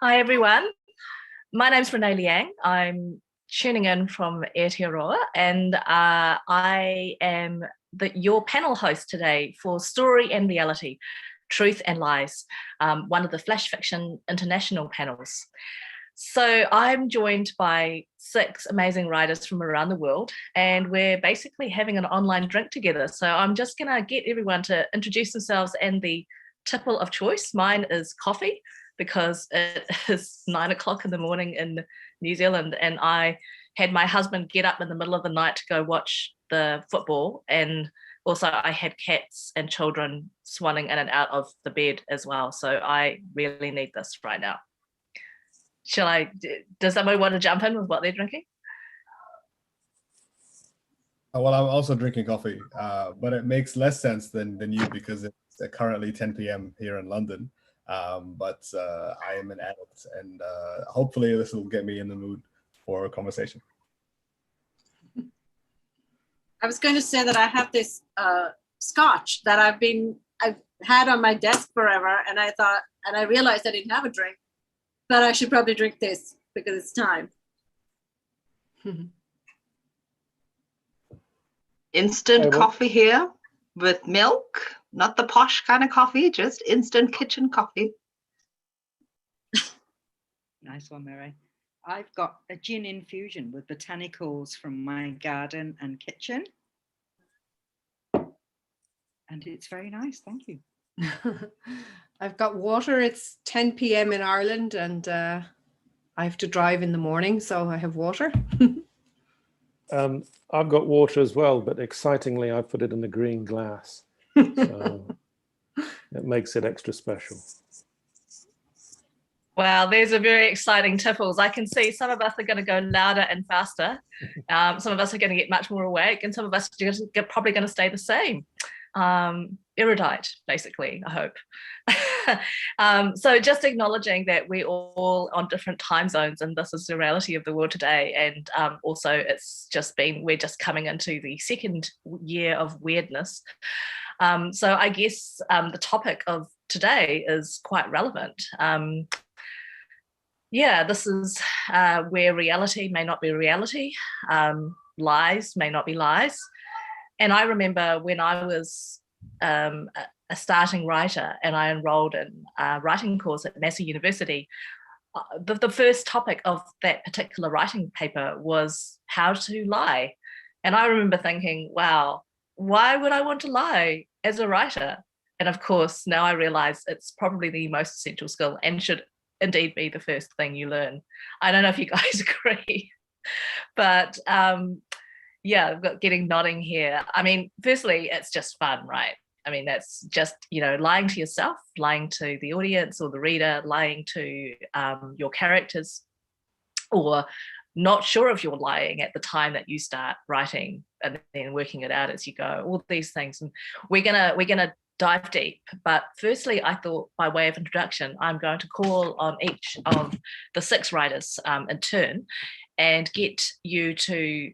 Hi, everyone. My name's Renee Liang. I'm tuning in from Aotearoa, and I am your panel host today for Story and Reality, Truth and Lies, one of the Flash Fiction International panels. So I'm joined by 6 amazing writers from around the world, and we're basically having an online drink together. So I'm just going to get everyone to introduce themselves and the tipple of choice. Mine is coffee, because it is 9 o'clock in the morning in New Zealand, and I had my husband get up in the middle of the night to go watch the football, and also I had cats and children swanning in and out of the bed as well, so I really need this right now. Does somebody want to jump in with what they're drinking? Well, I'm also drinking coffee, but it makes less sense than you, because it's currently 10 p.m. here in London. But I am an adult, and hopefully this will get me in the mood for a conversation. I was going to say that I have this scotch that I've had on my desk forever, and I realized I didn't have a drink, but I should probably drink this because it's time. Instant coffee here with milk, not the posh kind of coffee, just instant kitchen coffee. Nice one, Mary. I've got a gin infusion with botanicals from my garden and kitchen. And it's very nice, thank you. I've got water. It's 10 p.m. in Ireland, and I have to drive in the morning, so I have water. I've got water as well, but excitingly, I put it in a green glass. So it makes it extra special. Wow, there's a very exciting tipples. I can see some of us are going to go louder and faster. Some of us are going to get much more awake, and some of us are probably going to stay the same. Erudite, basically, I hope. So just acknowledging that we're all on different time zones, and this is the reality of the world today. And also we're just coming into the second year of weirdness. So I guess the topic of today is quite relevant. This is where reality may not be reality, lies may not be lies. And I remember when I was a starting writer and I enrolled in a writing course at Massey University, the first topic of that particular writing paper was how to lie. And I remember thinking, wow, why would I want to lie as a writer? And of course, now I realize it's probably the most essential skill and should indeed be the first thing you learn. I don't know if you guys agree, but I've got getting nodding here. I mean, firstly, it's just fun, right? I mean, that's just, lying to yourself, lying to the audience or the reader, lying to your characters, or not sure if you're lying at the time that you start writing and then working it out as you go, all these things. And we're gonna dive deep. But firstly, I thought, by way of introduction, I'm going to call on each of the 6 writers in turn and get you to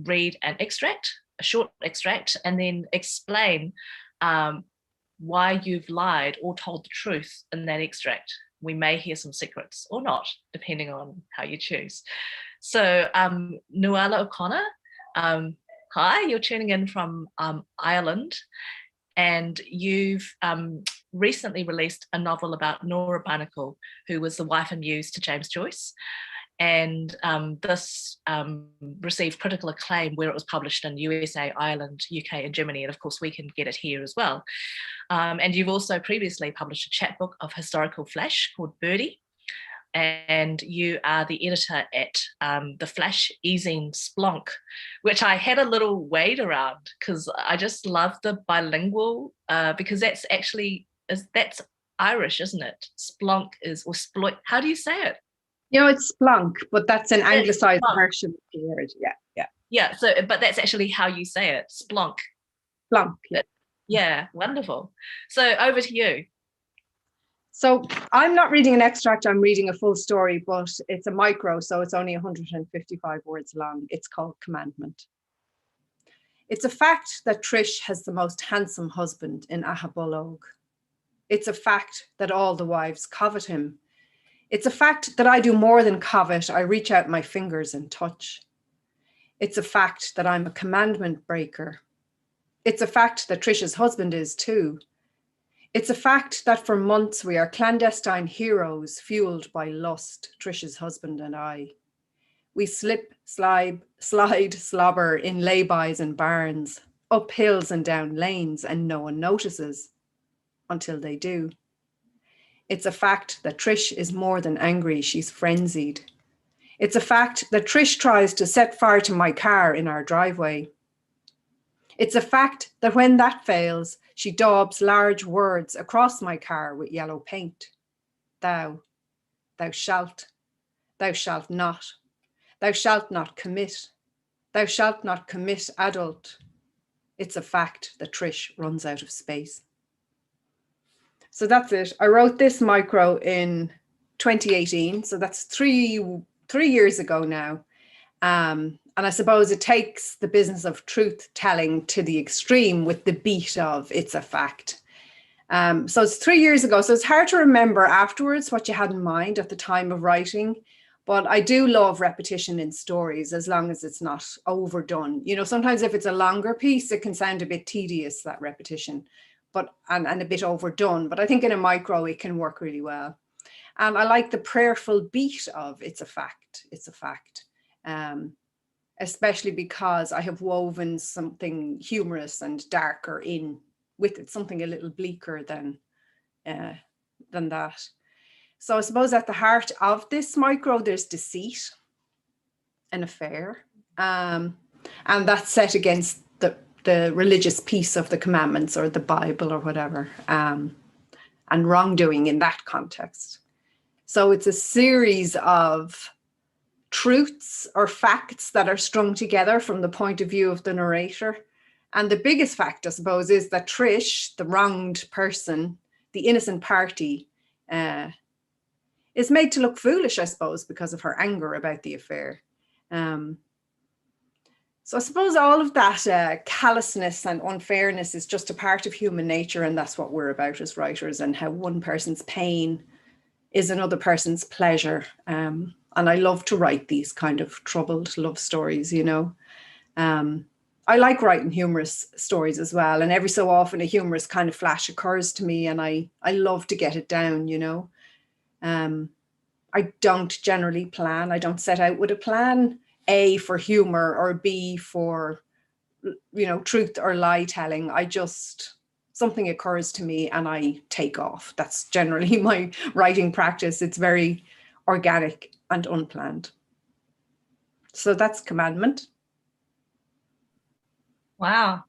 read an extract, a short extract, and then explain why you've lied or told the truth in that extract. We may hear some secrets or not, depending on how you choose. So Nuala O'Connor, hi, you're tuning in from Ireland, and you've recently released a novel about Nora Barnacle, who was the wife and muse to James Joyce. And this received critical acclaim where it was published in USA, Ireland, UK, and Germany. And of course, we can get it here as well. And you've also previously published a chapbook of historical flash called Birdie. And you are the editor at the Flash e-zine Splonk, which I had a little wade around because I just love the bilingual, because that's Irish, isn't it? Splonk or sploit. How do you say it? It's Splunk, but that's an anglicised version of the word. Yeah. So, but that's actually how you say it, Splonk. Splunk. Yeah, wonderful. So over to you. So I'm not reading an extract, I'm reading a full story, but it's a micro, so it's only 155 words long. It's called Commandment. It's a fact that Trish has the most handsome husband in Ahabolog. It's a fact that all the wives covet him. It's a fact that I do more than covet. I reach out my fingers and touch. It's a fact that I'm a commandment breaker. It's a fact that Trisha's husband is too. It's a fact that for months we are clandestine heroes fueled by lust, Trisha's husband and I. We slip, slide, slobber in laybys and barns, up hills and down lanes, and no one notices until they do. It's a fact that Trish is more than angry, she's frenzied. It's a fact that Trish tries to set fire to my car in our driveway. It's a fact that when that fails, she daubs large words across my car with yellow paint. Thou shalt not. Thou shalt not commit. Thou shalt not commit adult. It's a fact that Trish runs out of space. So that's it. I wrote this micro in 2018. So that's three years ago now. And I suppose it takes the business of truth telling to the extreme with the beat of it's a fact. So it's 3 years ago. So it's hard to remember afterwards what you had in mind at the time of writing. But I do love repetition in stories as long as it's not overdone. You know, sometimes if it's a longer piece, it can sound a bit tedious, that repetition, and a bit overdone. But I think in a micro, it can work really well. And I like the prayerful beat of it's a fact, it's a fact. Especially because I have woven something humorous and darker in with it, something a little bleaker than that. So I suppose at the heart of this micro, there's deceit, an affair, and that's set against the religious piece of the commandments or the Bible or whatever, and wrongdoing in that context. So it's a series of truths or facts that are strung together from the point of view of the narrator. And the biggest fact, I suppose, is that Trish, the wronged person, the innocent party, is made to look foolish, I suppose, because of her anger about the affair. So I suppose all of that callousness and unfairness is just a part of human nature, and that's what we're about as writers, and how one person's pain is another person's pleasure. And I love to write these kind of troubled love stories, you know. I like writing humorous stories as well, and every so often a humorous kind of flash occurs to me, and I love to get it down, you know. I don't generally plan. I don't set out with a plan, A for humor or B for, you know, truth or lie telling. Something occurs to me and I take off. That's generally my writing practice. It's very organic and unplanned. So that's Commandment. Wow.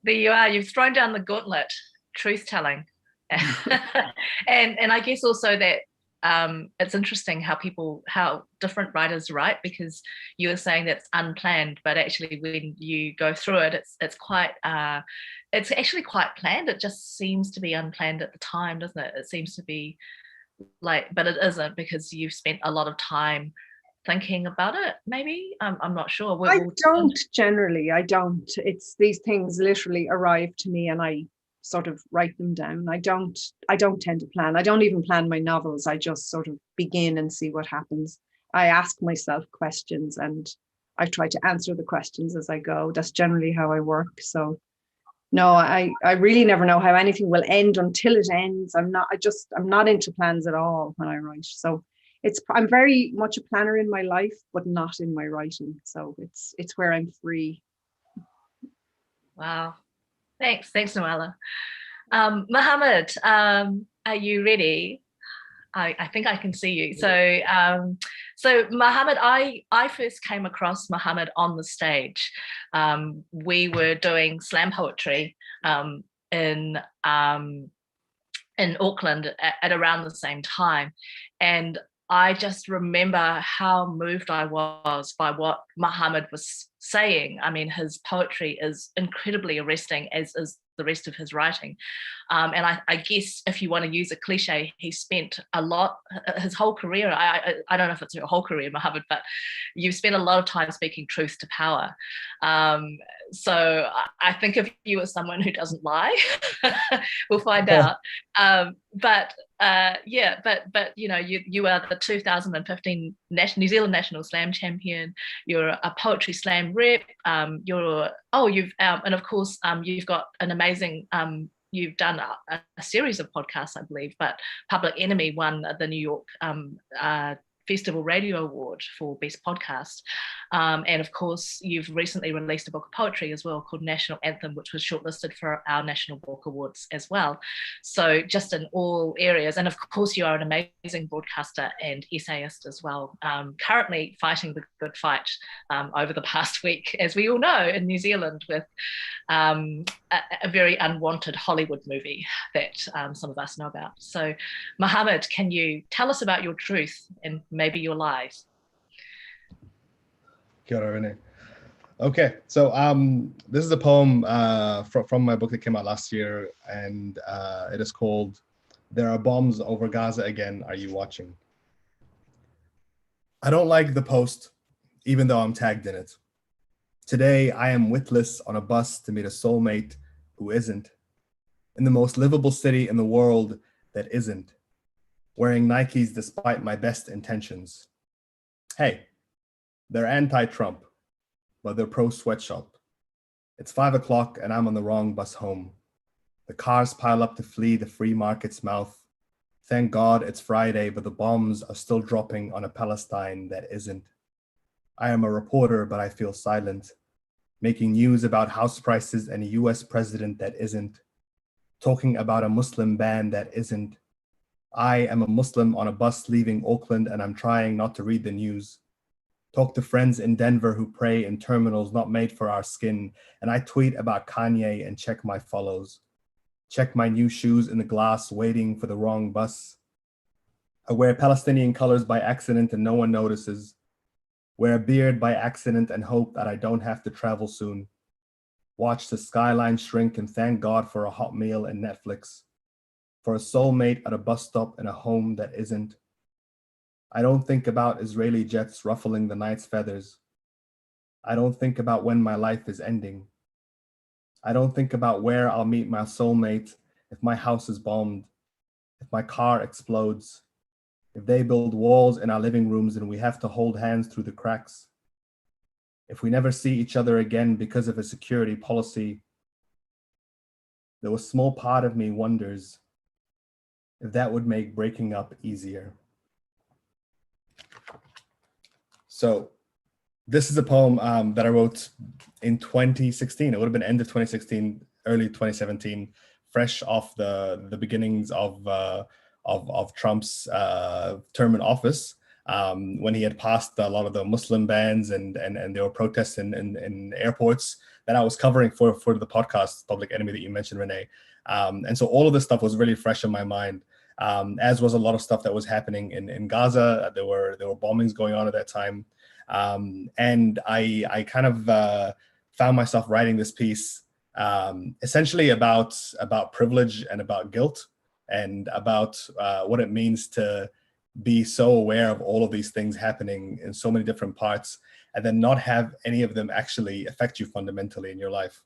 There you are. You've thrown down the gauntlet, truth telling. and I guess also that it's interesting how different writers write, because you were saying that's unplanned, but actually when you go through it, it's actually quite planned. It just seems to be unplanned at the time, doesn't it? It seems to be but it isn't, because you've spent a lot of time thinking about it, maybe. I'm not sure. I don't. It's these things literally arrive to me and I sort of write them down. I don't tend to plan. I don't even plan my novels. I just sort of begin and see what happens. I ask myself questions and I try to answer the questions as I go. That's generally how I work. So no, I really never know how anything will end until it ends. I'm not into plans at all when I write. So I'm very much a planner in my life, but not in my writing. So it's where I'm free. Wow. Thanks, Noella. Mohammed, are you ready? I think I can see you. So Mohammed, I first came across Mohammed on the stage. We were doing slam poetry in Auckland at around the same time, and I just remember how moved I was by what Mohammed was saying. I mean, his poetry is incredibly arresting, as is the rest of his writing. And I guess if you want to use a cliche, he spent his whole career, I don't know if it's your whole career, Mohammed, but you've spent a lot of time speaking truth to power. I think of you as someone who doesn't lie. We'll find out. But you know, you are the 2015 New Zealand National Slam Champion. You're a poetry slam rep. And of course you've got an amazing. You've done a series of podcasts, I believe, but Public Enemy won the New York Festival Radio Award for Best Podcast. And of course, you've recently released a book of poetry as well called National Anthem, which was shortlisted for our National Book Awards as well. So just in all areas. And of course, you are an amazing broadcaster and essayist as well. Currently fighting the good fight over the past week, as we all know, in New Zealand with a very unwanted Hollywood movie that some of us know about. So Mohammed, can you tell us about your truth and maybe your lies? Kia ora, Renee. Okay, so this is a poem from my book that came out last year, and it is called "There Are Bombs Over Gaza Again, Are You Watching?" I don't like the post, even though I'm tagged in it. Today, I am witless on a bus to meet a soulmate who isn't, in the most livable city in the world that isn't, wearing Nikes despite my best intentions. Hey, they're anti-Trump, but they're pro-sweatshop. It's 5 o'clock and I'm on the wrong bus home. The cars pile up to flee the free market's mouth. Thank God it's Friday, but the bombs are still dropping on a Palestine that isn't. I am a reporter, but I feel silent, making news about house prices and a US president that isn't, talking about a Muslim ban that isn't. I am a Muslim on a bus leaving Auckland and I'm trying not to read the news. Talk to friends in Denver who pray in terminals not made for our skin, and I tweet about Kanye and check my follows. Check my new shoes in the glass waiting for the wrong bus. I wear Palestinian colors by accident and no one notices. Wear a beard by accident and hope that I don't have to travel soon. Watch the skyline shrink and thank God for a hot meal and Netflix. For a soulmate at a bus stop in a home that isn't. I don't think about Israeli jets ruffling the night's feathers. I don't think about when my life is ending. I don't think about where I'll meet my soulmate if my house is bombed, if my car explodes, if they build walls in our living rooms and we have to hold hands through the cracks, if we never see each other again because of a security policy. Though a small part of me wonders if that would make breaking up easier. So this is a poem that I wrote in 2016. It would have been end of 2016, early 2017, fresh off the beginnings of Trump's term in office, when he had passed a lot of the Muslim bans and there were protests in airports that I was covering for the podcast Public Enemy that you mentioned, Renee. And so all of this stuff was really fresh in my mind. As was a lot of stuff that was happening in Gaza. There were bombings going on at that time. And I kind of found myself writing this piece essentially about privilege and about guilt and about what it means to be so aware of all of these things happening in so many different parts and then not have any of them actually affect you fundamentally in your life.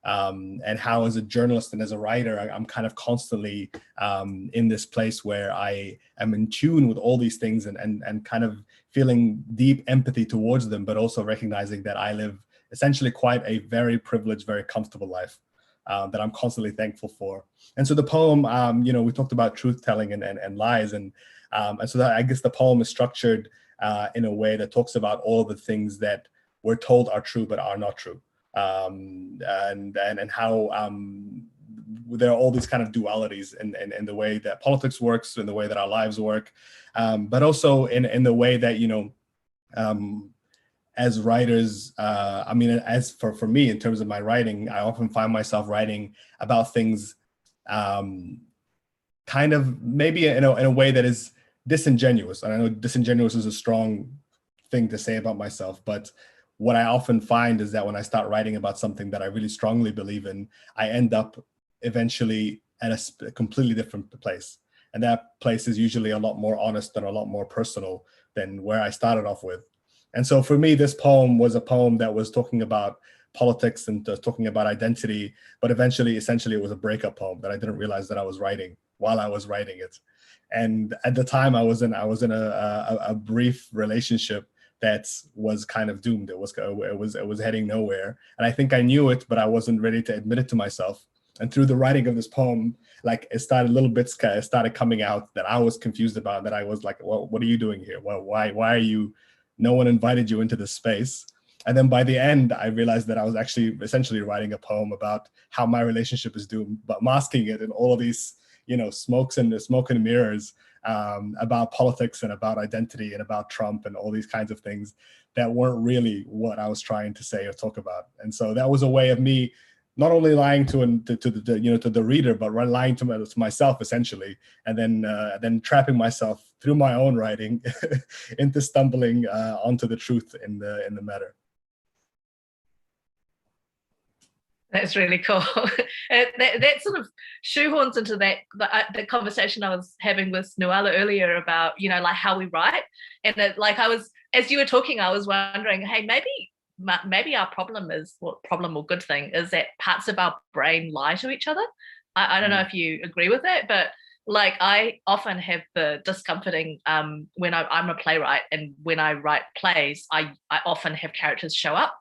And how as a journalist and as a writer, I'm kind of constantly in this place where I am in tune with all these things and kind of feeling deep empathy towards them, but also recognizing that I live essentially quite a very privileged, very comfortable life that I'm constantly thankful for. And so the poem, we talked about truth telling and lies. And so that I guess the poem is structured in a way that talks about all the things that we're told are true, but are not true. And how there are all these kind of dualities in the way that politics works, in the way that our lives work, but also in the way that, as writers, as for me, in terms of my writing, I often find myself writing about things kind of maybe in a way that is disingenuous. And I know disingenuous is a strong thing to say about myself, but what I often find is that when I start writing about something that I really strongly believe in, I end up eventually at a completely different place. And that place is usually a lot more honest and a lot more personal than where I started off with. And so for me, this poem was a poem that was talking about politics and talking about identity, but essentially it was a breakup poem that I didn't realize that I was writing while I was writing it. And at the time I was in a brief relationship that was kind of doomed. It was heading nowhere. And I think I knew it, but I wasn't ready to admit it to myself. And through the writing of this poem, like it started little bits started coming out that I was confused about, that I was like, well, what are you doing here? Well, why are you, no one invited you into this space. And then by the end, I realized that I was actually essentially writing a poem about how my relationship is doomed, but masking it in all of these, smoke and mirrors, about politics and about identity and about Trump and all these kinds of things that weren't really what I was trying to say or talk about. And so that was a way of me not only lying to the reader, but lying to myself essentially, and then trapping myself through my own writing into stumbling onto the truth in the matter. That's really cool. that sort of shoehorns into the conversation I was having with Nuala earlier about, like how we write. And as you were talking, I was wondering, hey, maybe our problem is, what problem or good thing is, that parts of our brain lie to each other. I don't know if you agree with that, but like I often have the discomforting when I'm a playwright, and when I write plays, I often have characters show up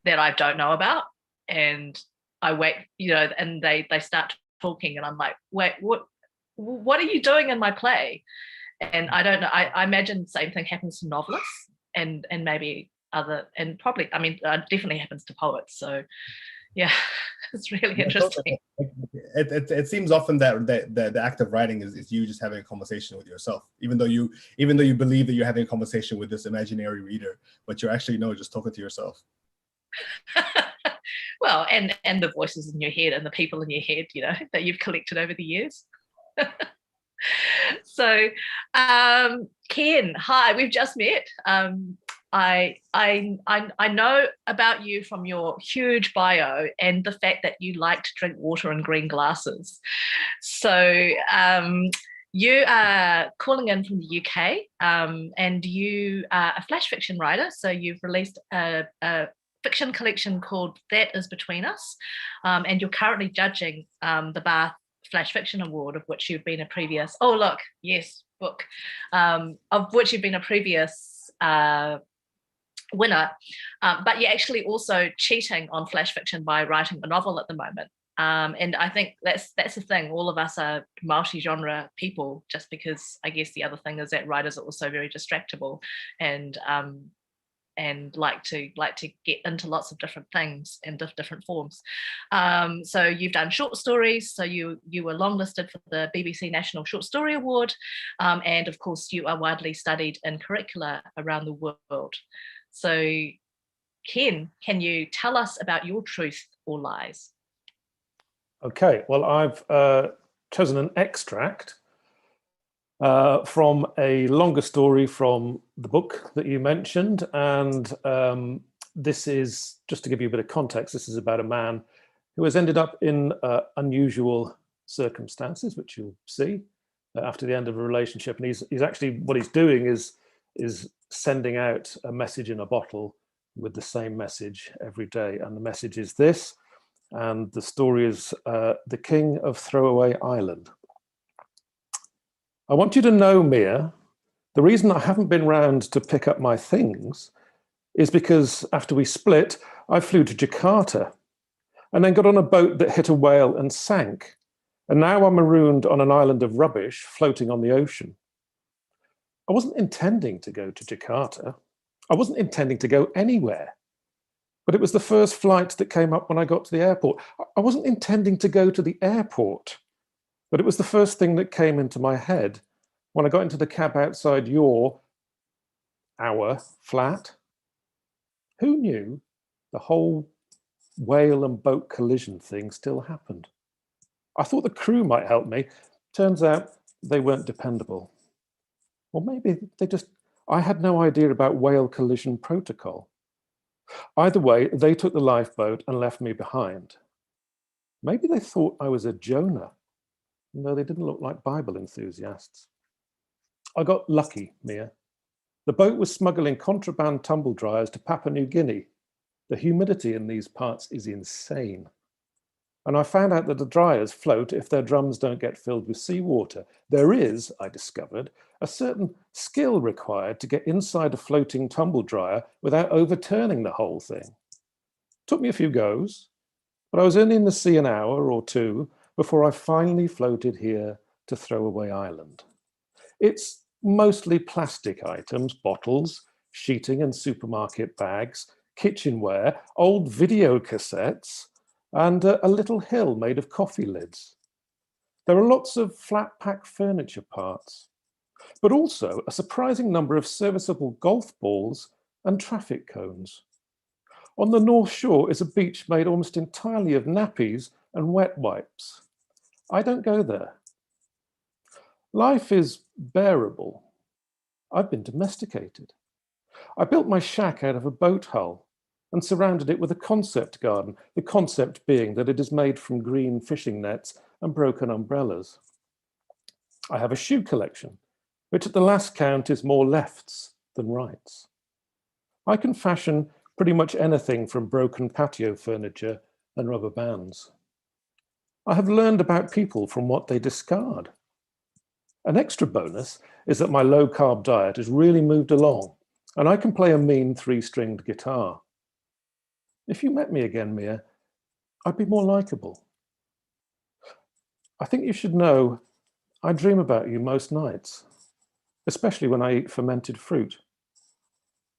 that I don't know about. And I wait, and they start talking, and I'm like, wait, what are you doing in my play? And I don't know. I imagine the same thing happens to novelists, and maybe and probably, it definitely happens to poets. So yeah, it's really interesting. It seems often that the act of writing is you just having a conversation with yourself, even though you believe that you're having a conversation with this imaginary reader, but you're actually just talking to yourself. Well, and the voices in your head and the people in your head, that you've collected over the years. So, Ken, hi, we've just met. I know about you from your huge bio and the fact that you like to drink water in green glasses. So you are calling in from the UK, and you are a flash fiction writer. So you've released a fiction collection called That Is Between Us, and you're currently judging the Bath Flash Fiction Award, of which you've been a previous, book, of which you've been a previous winner, but you're actually also cheating on flash fiction by writing a novel at the moment. And I think that's the thing. All of us are multi-genre people, just because I guess the other thing is that writers are also very distractible and like to get into lots of different things in different forms. So you've done short stories. So you were longlisted for the BBC National Short Story Award, and of course you are widely studied in curricula around the world. So Ken, can you tell us about your truth or lies? Okay, well, I've chosen an extract from a longer story from the book that you mentioned. And this is, just to give you a bit of context, this is about a man who has ended up in unusual circumstances, which you'll see after the end of a relationship. And he's actually, what he's doing is sending out a message in a bottle with the same message every day. And the message is this, and the story is The King of Throwaway Island. I want you to know, Mia, the reason I haven't been round to pick up my things is because after we split, I flew to Jakarta and then got on a boat that hit a whale and sank. And now I'm marooned on an island of rubbish floating on the ocean. I wasn't intending to go to Jakarta. I wasn't intending to go anywhere. But it was the first flight that came up when I got to the airport. I wasn't intending to go to the airport. But it was the first thing that came into my head when I got into the cab outside our flat. Who knew the whole whale and boat collision thing still happened? I thought the crew might help me. Turns out they weren't dependable. Or maybe I had no idea about whale collision protocol. Either way, they took the lifeboat and left me behind. Maybe they thought I was a Jonah. No, they didn't look like Bible enthusiasts. I got lucky, Mia. The boat was smuggling contraband tumble dryers to Papua New Guinea. The humidity in these parts is insane. And I found out that the dryers float if their drums don't get filled with seawater. There is, I discovered, a certain skill required to get inside a floating tumble dryer without overturning the whole thing. Took me a few goes, but I was only in the sea an hour or two before I finally floated here to Throwaway Island. It's mostly plastic items, bottles, sheeting and supermarket bags, kitchenware, old video cassettes, and a little hill made of coffee lids. There are lots of flat pack furniture parts, but also a surprising number of serviceable golf balls and traffic cones. On the North Shore is a beach made almost entirely of nappies and wet wipes. I don't go there. Life is bearable. I've been domesticated. I built my shack out of a boat hull and surrounded it with a concept garden, the concept being that it is made from green fishing nets and broken umbrellas. I have a shoe collection, which at the last count is more lefts than rights. I can fashion pretty much anything from broken patio furniture and rubber bands. I have learned about people from what they discard. An extra bonus is that my low-carb diet has really moved along, and I can play a mean 3-stringed guitar. If you met me again, Mia, I'd be more likable. I think you should know I dream about you most nights, especially when I eat fermented fruit.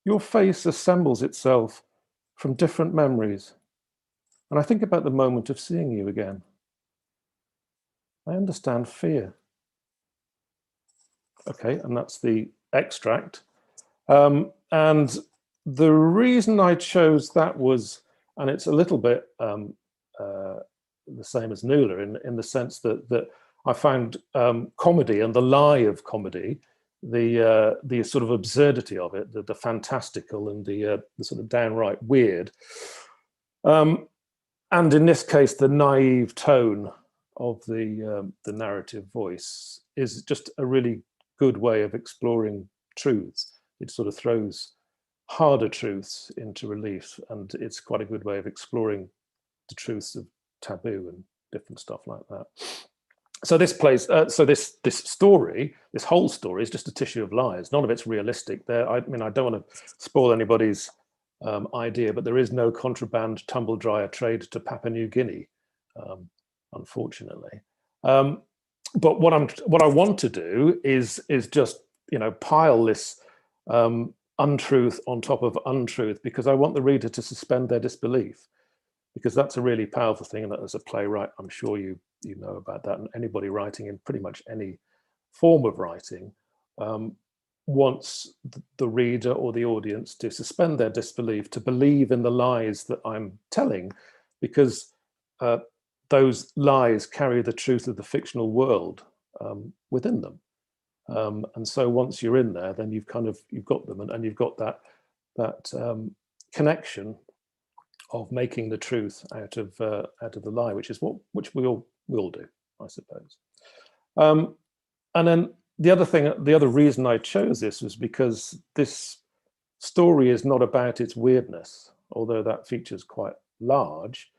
Your face assembles itself from different memories, and I think about the moment of seeing you again. I understand fear. Okay, and that's the extract. And the reason I chose that was, and it's a little bit the same as Nuala in the sense that I found comedy and the lie of comedy, the sort of absurdity of it, the fantastical and the sort of downright weird, and in this case, the naive tone of the narrative voice is just a really good way of exploring truths. It sort of throws harder truths into relief, and it's quite a good way of exploring the truths of taboo and different stuff like that. So this plays, this story, this whole story is just a tissue of lies. None of it's realistic. I mean, I don't want to spoil anybody's idea, but there is no contraband tumble dryer trade to Papua New Guinea, unfortunately. But what I want to do is just, you know, pile this untruth on top of untruth, because I want the reader to suspend their disbelief, because that's a really powerful thing. And as a playwright, I'm sure you know about that. And anybody writing in pretty much any form of writing wants the reader or the audience to suspend their disbelief, to believe in the lies that I'm telling, because those lies carry the truth of the fictional world within them. And so once you're in there, then you've got them, and you've got that connection of making the truth out of the lie, which we all do, I suppose. And then the other reason I chose this was because this story is not about its weirdness, although that features quite large.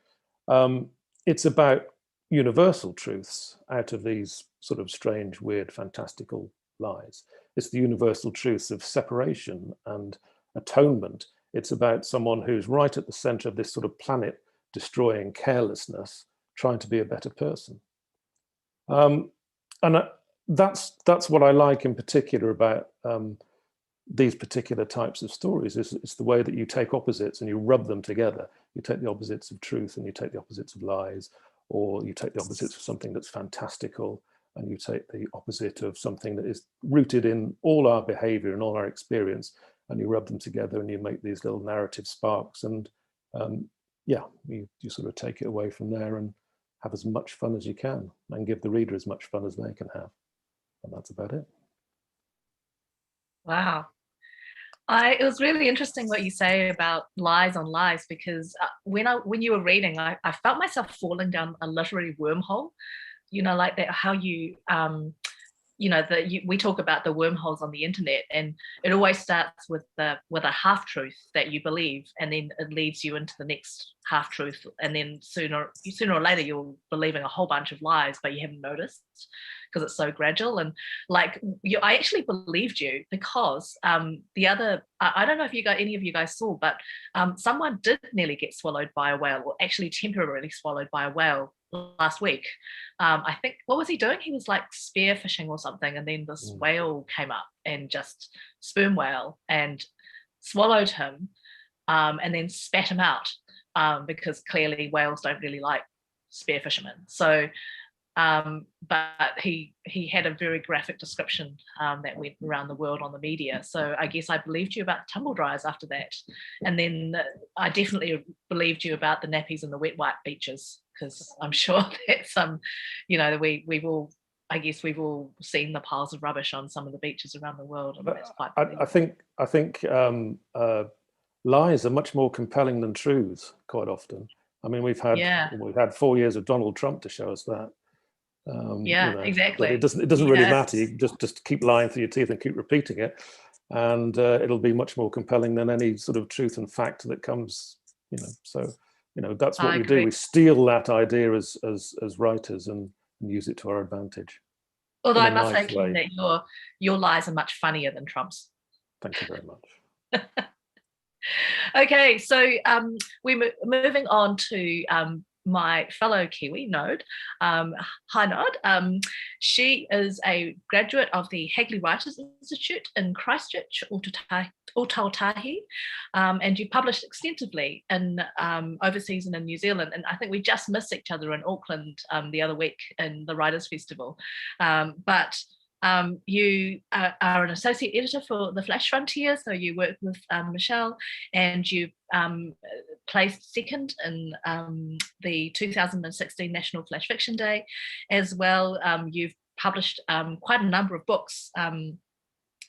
It's about universal truths out of these sort of strange, weird, fantastical lies. It's the universal truths of separation and atonement. It's about someone who's right at the center of this sort of planet destroying carelessness, trying to be a better person. And that's what I like in particular about these particular types of stories. It's the way that you take opposites and you rub them together. You take the opposites of truth and you take the opposites of lies, or you take the opposites of something that's fantastical and you take the opposite of something that is rooted in all our behavior and all our experience, and you rub them together and you make these little narrative sparks. And yeah, you sort of take it away from there and have as much fun as you can and give the reader as much fun as they can have. And that's about it. Wow. It was really interesting what you say about lies on lies, because when you were reading, I felt myself falling down a literary wormhole, you know, like that, how you we talk about the wormholes on the internet, and it always starts with a half truth that you believe, and then it leads you into the next half truth, and then sooner or later you're believing a whole bunch of lies, but you haven't noticed because it's so gradual. And like I actually believed you because the other, I don't know if any of you guys saw, but someone did nearly get swallowed by a whale, or actually temporarily swallowed by a whale last week. I think, what was he doing? He was like spearfishing or something, and then this whale came up, and just sperm whale, and swallowed him, and then spat him out, because clearly whales don't really like spear fishermen. So but he had a very graphic description that went around the world on the media. So I guess I believed you about tumble dryers after that. And then I definitely believed you about the nappies and the wet wipe beaches, because I'm sure that we've all seen the piles of rubbish on some of the beaches around the world. And that's quite I think lies are much more compelling than truths quite often. I mean, we've had 4 years of Donald Trump to show us that. Exactly. It doesn't really matter. You just keep lying through your teeth and keep repeating it, and it'll be much more compelling than any sort of truth and fact that comes. So that's what we do. We steal that idea as writers and use it to our advantage. Although I must say, Ken, that your lies are much funnier than Trump's. Thank you very much. Okay, so we're moving on to my fellow Kiwi, Node. Hi, Node. She is a graduate of the Hagley Writers Institute in Christchurch, Otautahi, and you published extensively in overseas and in New Zealand. And I think we just missed each other in Auckland the other week in the Writers' Festival. But you are an associate editor for the Flash Frontier, so you work with Michelle, and you placed second in the 2016 National Flash Fiction Day as well. You've published quite a number of books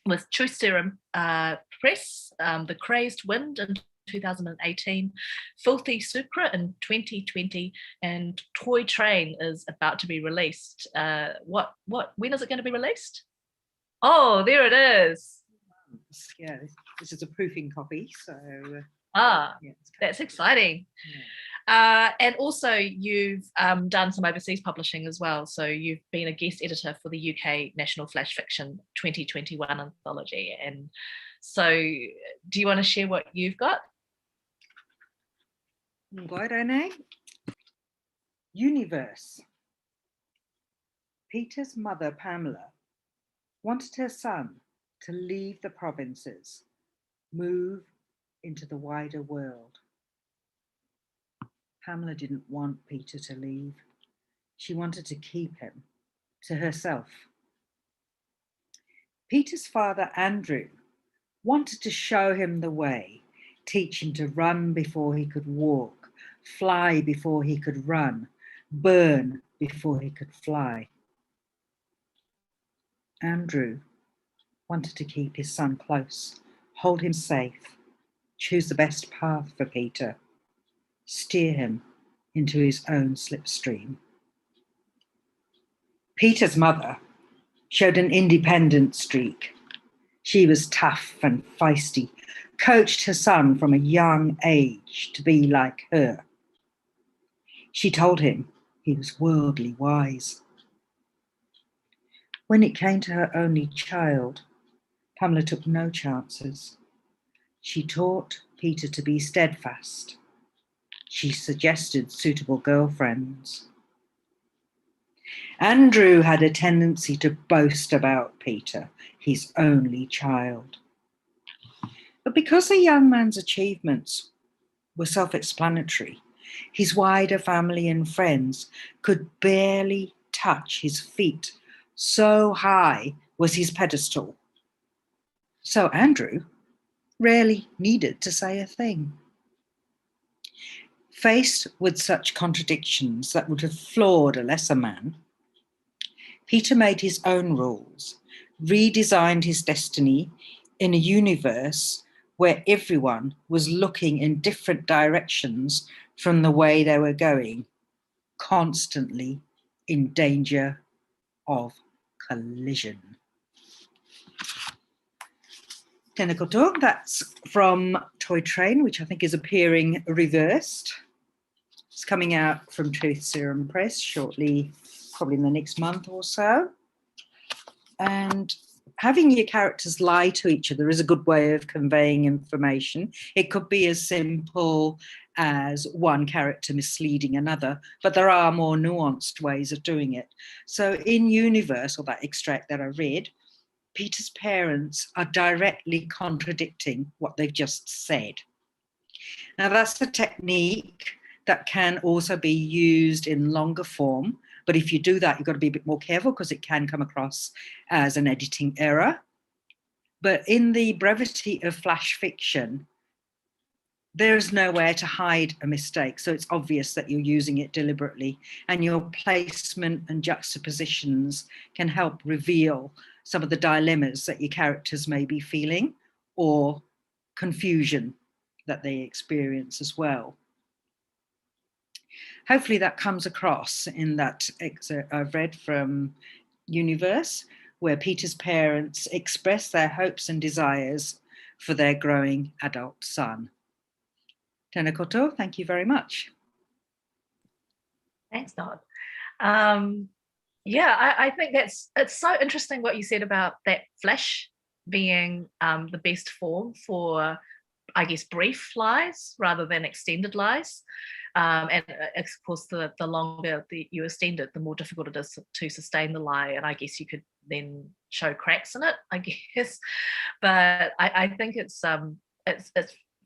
with Truth Serum Press, The Crazed Wind in 2018, Filthy Sucre in 2020, and Toy Train is about to be released. When is it going to be released? Oh, there it is. Yeah, this is a proofing copy, so that's exciting. And also you've done some overseas publishing as well, so you've been a guest editor for the UK National Flash Fiction 2021 anthology. And so do you want to share what you've got? Ngoirene. Universe. Peter's mother, Pamela, wanted her son to leave the provinces, move into the wider world. Pamela didn't want Peter to leave. She wanted to keep him to herself. Peter's father, Andrew, wanted to show him the way, teach him to run before he could walk, fly before he could run, burn before he could fly. Andrew wanted to keep his son close, hold him safe, choose the best path for Peter, steer him into his own slipstream. Peter's mother showed an independent streak. She was tough and feisty, coached her son from a young age to be like her. She told him he was worldly wise. When it came to her only child, Pamela took no chances. She taught Peter to be steadfast. She suggested suitable girlfriends. Andrew had a tendency to boast about Peter, his only child. But because the young man's achievements were self-explanatory, his wider family and friends could barely touch his feet, so high was his pedestal. So Andrew rarely needed to say a thing. Faced with such contradictions that would have floored a lesser man, Peter made his own rules, redesigned his destiny in a universe where everyone was looking in different directions from the way they were going, constantly in danger of collision. Tēnā koutou, that's from Toy Train, which I think is appearing reversed. It's coming out from Truth Serum Press shortly, probably in the next month or so. And having your characters lie to each other is a good way of conveying information. It could be as simple as one character misleading another, but there are more nuanced ways of doing it. So in Universe, or that extract that I read, Peter's parents are directly contradicting what they've just said. Now that's a technique that can also be used in longer form, but if you do that, you've got to be a bit more careful because it can come across as an editing error. But in the brevity of flash fiction, there's nowhere to hide a mistake. So it's obvious that you're using it deliberately, and your placement and juxtapositions can help reveal some of the dilemmas that your characters may be feeling, or confusion that they experience as well. Hopefully that comes across in that excerpt I've read from Universe, where Peter's parents express their hopes and desires for their growing adult son. Tēnā koutou, thank you very much. Thanks, Nod. Yeah, I think it's so interesting what you said about that flash being the best form for, I guess, brief lies rather than extended lies. And of course, the longer you extend it, the more difficult it is to sustain the lie. And I guess you could then show cracks in it, I guess. But I think it's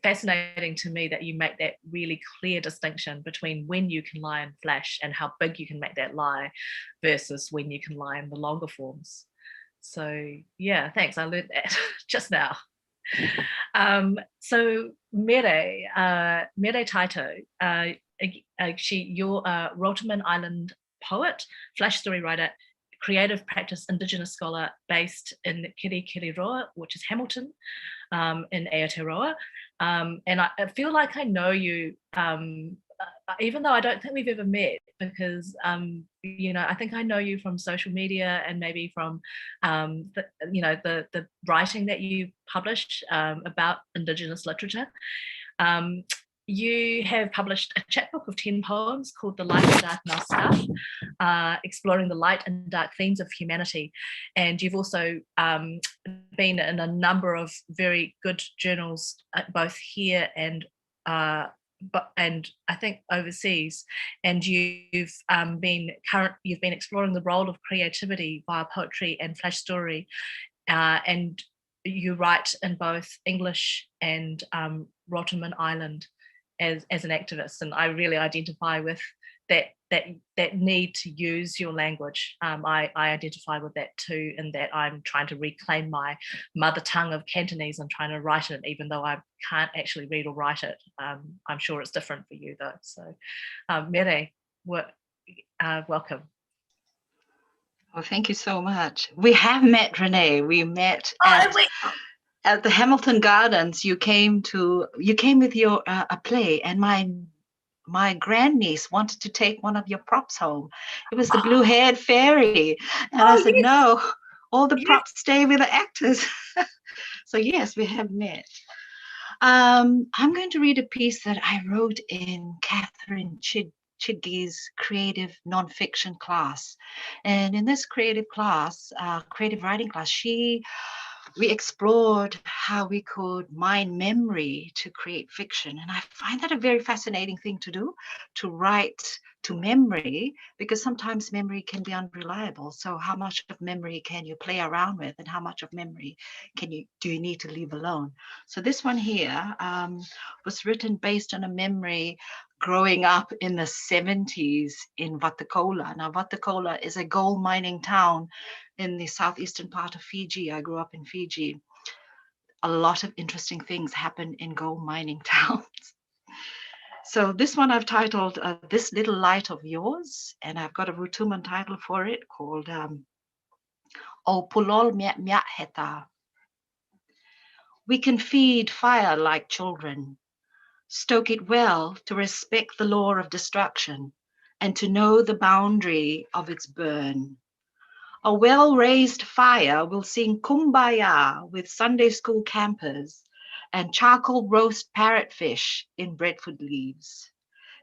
fascinating to me that you make that really clear distinction between when you can lie in flash and how big you can make that lie versus when you can lie in the longer forms. So yeah, thanks. I learned that just now. So Mere Taito, you're a Rotuman Island poet, flash story writer, creative practice Indigenous scholar based in Kirikiriroa, which is Hamilton, in Aotearoa. And I feel like I know you, even though I don't think we've ever met, because I think I know you from social media and maybe from the writing that you published about Indigenous literature. You have published a chapbook of 10 poems called The Light and Dark in Our Stuff, exploring the light and dark themes of humanity. And you've also been in a number of very good journals, both here and I think overseas. And you've been exploring the role of creativity via poetry and flash story. And you write in both English and Rotuman Island as an activist, and I really identify with that need to use your language. I identify with that too, in that I'm trying to reclaim my mother tongue of Cantonese and trying to write it, even though I can't actually read or write it. I'm sure it's different for you though. So Mere, welcome. Well, thank you so much. We have met, Renee. We met at the Hamilton Gardens. You came with your a play, and my grandniece wanted to take one of your props home. It was the blue-haired fairy, and I said, yes. No, all the props stay with the actors. So yes, we have met. I'm going to read a piece that I wrote in Catherine Chidgey's creative nonfiction class. And in this creative class, creative writing class, we explored how we could mine memory to create fiction. And I find that a very fascinating thing to do, to write to memory, because sometimes memory can be unreliable. So how much of memory can you play around with, and how much of memory do you need to leave alone? So this one here was written based on a memory growing up in the 70s in Vatukoula. Now, Vatukoula is a gold mining town in the southeastern part of Fiji. I grew up in Fiji. A lot of interesting things happen in gold mining towns. So this one I've titled This Little Light of Yours, and I've got a Rotuman title for it called O Pulol Miat Miat Heta. We can feed fire like children, stoke it well to respect the law of destruction and to know the boundary of its burn. A well-raised fire will sing Kumbaya with Sunday school campers and charcoal roast parrotfish in breadfruit leaves.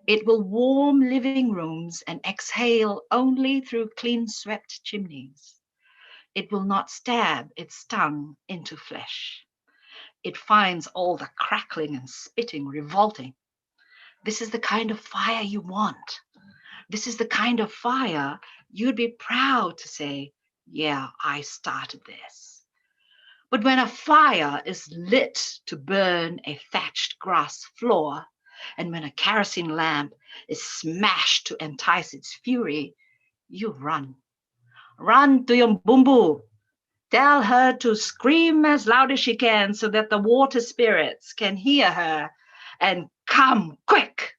It will warm living rooms and exhale only through clean-swept chimneys. It will not stab its tongue into flesh. It finds all the crackling and spitting revolting. This is the kind of fire you want. This is the kind of fire you'd be proud to say, yeah, I started this. But when a fire is lit to burn a thatched grass floor, and when a kerosene lamp is smashed to entice its fury, you run. Run to your bumbu. Tell her to scream as loud as she can so that the water spirits can hear her, and come quick.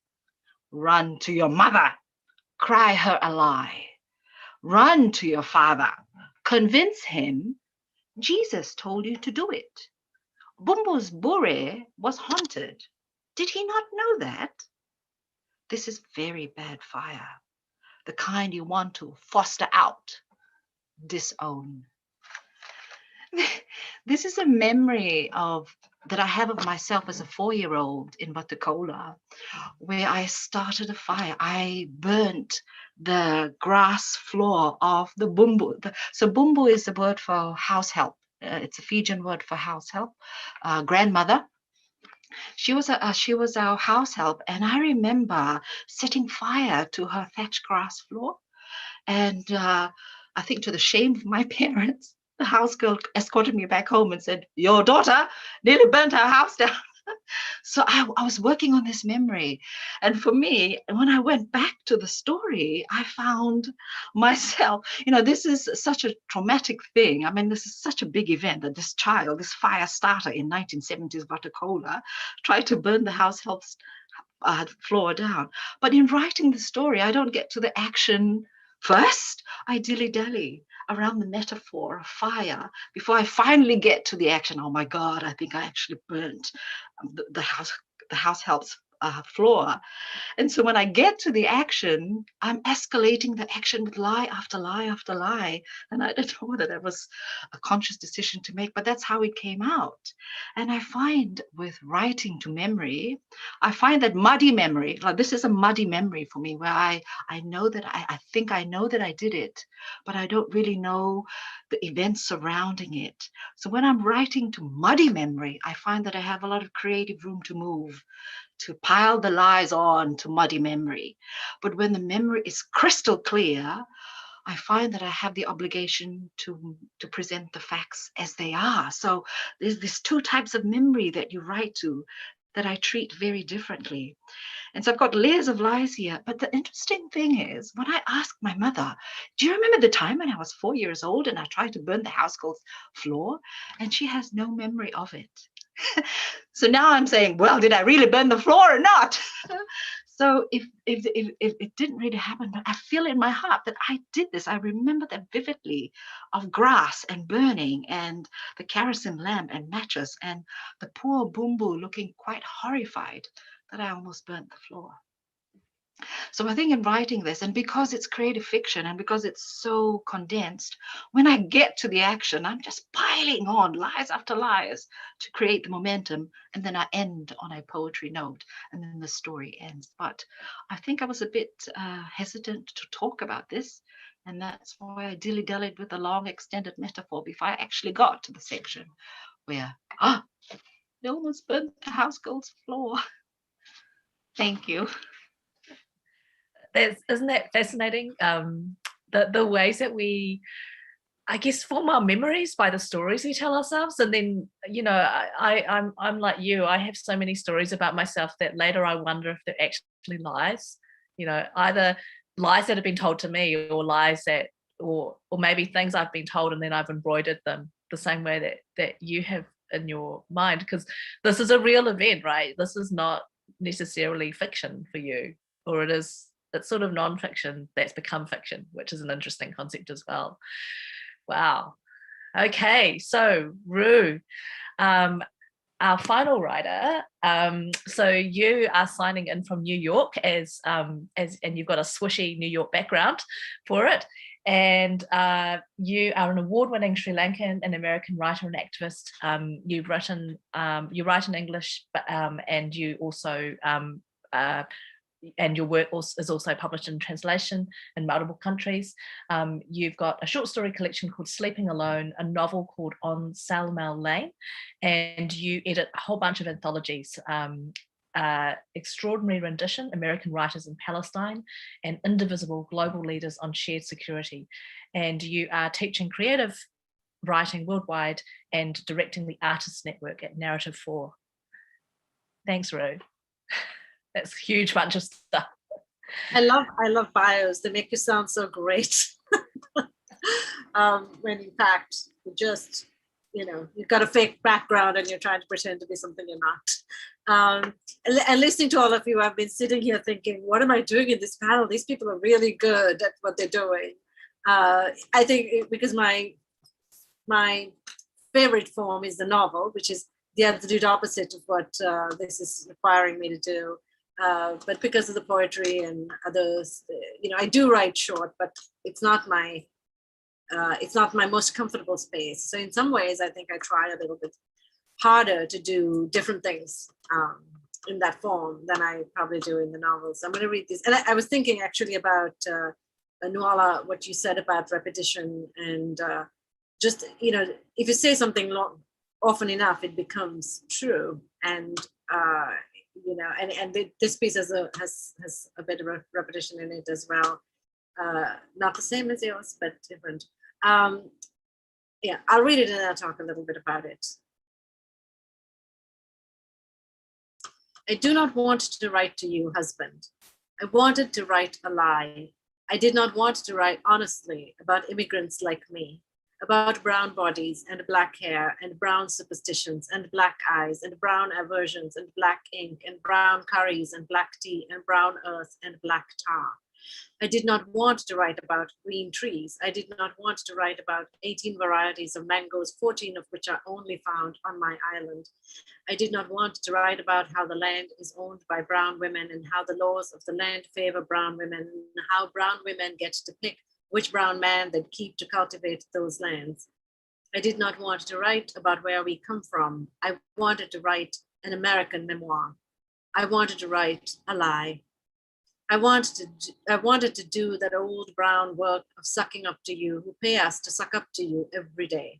Run to your mother. Cry her a lie. Run to your father. Convince him Jesus told you to do it. Bumbu's bure was haunted. Did he not know that? This is very bad fire, the kind you want to foster out, disown. This is a memory that I have of myself as a 4-year-old in Watakola, where I started a fire. I burnt the grass floor of the bumbu. So bumbu is the word for house help. It's a Fijian word for house help. Grandmother. She was our house help, and I remember setting fire to her thatched grass floor. And I think to the shame of my parents, the house girl escorted me back home and said, "Your daughter nearly burnt her house down." So I was working on this memory. And for me, when I went back to the story, I found myself, this is such a traumatic thing. I mean, this is such a big event that this child, this fire starter in 1970s Watakola, tried to burn the house help's floor down. But in writing the story, I don't get to the action first. I dilly-dally around the metaphor of fire before I finally get to the action. Oh my God, I think I actually burnt the house help's floor. And so when I get to the action, I'm escalating the action with lie after lie after lie. And I don't know whether that was a conscious decision to make, but that's how it came out. And I find with writing to memory, I find that muddy memory, like this is a muddy memory for me, where I know that I think I know that I did it, but I don't really know the events surrounding it. So when I'm writing to muddy memory, I find that I have a lot of creative room to move, to pile the lies on to muddy memory. But when the memory is crystal clear, I find that I have the obligation to present the facts as they are. So there's these two types of memory that you write to that I treat very differently. And so I've got layers of lies here. But the interesting thing is, when I ask my mother, do you remember the time when I was 4 years old and I tried to burn the household floor? And she has no memory of it. So now I'm saying, well, did I really burn the floor or not? So if it didn't really happen, but I feel in my heart that I did this. I remember that vividly, of grass and burning and the kerosene lamp and matches and the poor Bumbu looking quite horrified that I almost burnt the floor. So I think in writing this, and because it's creative fiction and because it's so condensed, when I get to the action, I'm just piling on lies after lies to create the momentum. And then I end on a poetry note and then the story ends. But I think I was a bit hesitant to talk about this. And that's why I dilly-dallied with a long extended metaphor before I actually got to the section where, they almost burnt the house girl's floor. Thank you. Isn't that fascinating? The ways that we, I guess, form our memories by the stories we tell ourselves. And then, I'm like you. I have so many stories about myself that later I wonder if they're actually lies. Either lies that have been told to me, or lies that, or maybe things I've been told and then I've embroidered them the same way that you have in your mind. Because this is a real event, right? This is not necessarily fiction for you, or it's sort of non-fiction that's become fiction, which is an interesting concept as well. Wow. Okay, so Rue, our final writer. So you are signing in from New York as and you've got a swishy New York background for it. And you are an award-winning Sri Lankan and American writer and activist. You write in English, but and you also and your work is also published in translation in multiple countries. You've got a short story collection called Sleeping Alone, a novel called On Salmel Lane, and you edit a whole bunch of anthologies. Extraordinary Rendition, American Writers in Palestine, and Indivisible, Global Leaders on Shared Security. And you are teaching creative writing worldwide and directing the Artists Network at Narrative 4. Thanks, Rue. That's a huge bunch of stuff. I love bios. They make you sound so great. When in fact, you just, you've got a fake background and you're trying to pretend to be something you're not. And listening to all of you, I've been sitting here thinking, what am I doing in this panel? These people are really good at what they're doing. I think because my favorite form is the novel, which is the absolute opposite of what this is requiring me to do. But because of the poetry and others, I do write short, but it's not my most comfortable space. So in some ways, I think I try a little bit harder to do different things in that form than I probably do in the novels. I'm going to read these. And I was thinking actually about, Nuala, what you said about repetition and just, if you say something often enough, it becomes true. And, and this piece has a bit of a repetition in it as well. Not the same as yours, but different. Yeah, I'll read it and I'll talk a little bit about it. I do not want to write to you, husband. I wanted to write a lie. I did not want to write honestly about immigrants like me, about brown bodies and black hair and brown superstitions and black eyes and brown aversions and black ink and brown curries and black tea and brown earth and black tar. I did not want to write about green trees. I did not want to write about 18 varieties of mangoes, 14 of which are only found on my island. I did not want to write about how the land is owned by brown women and how the laws of the land favor brown women and how brown women get to pick which brown man they'd keep to cultivate those lands. I did not want to write about where we come from. I wanted to write an American memoir. I wanted to write a lie. I wanted to do that old brown work of sucking up to you, who pay us to suck up to you every day.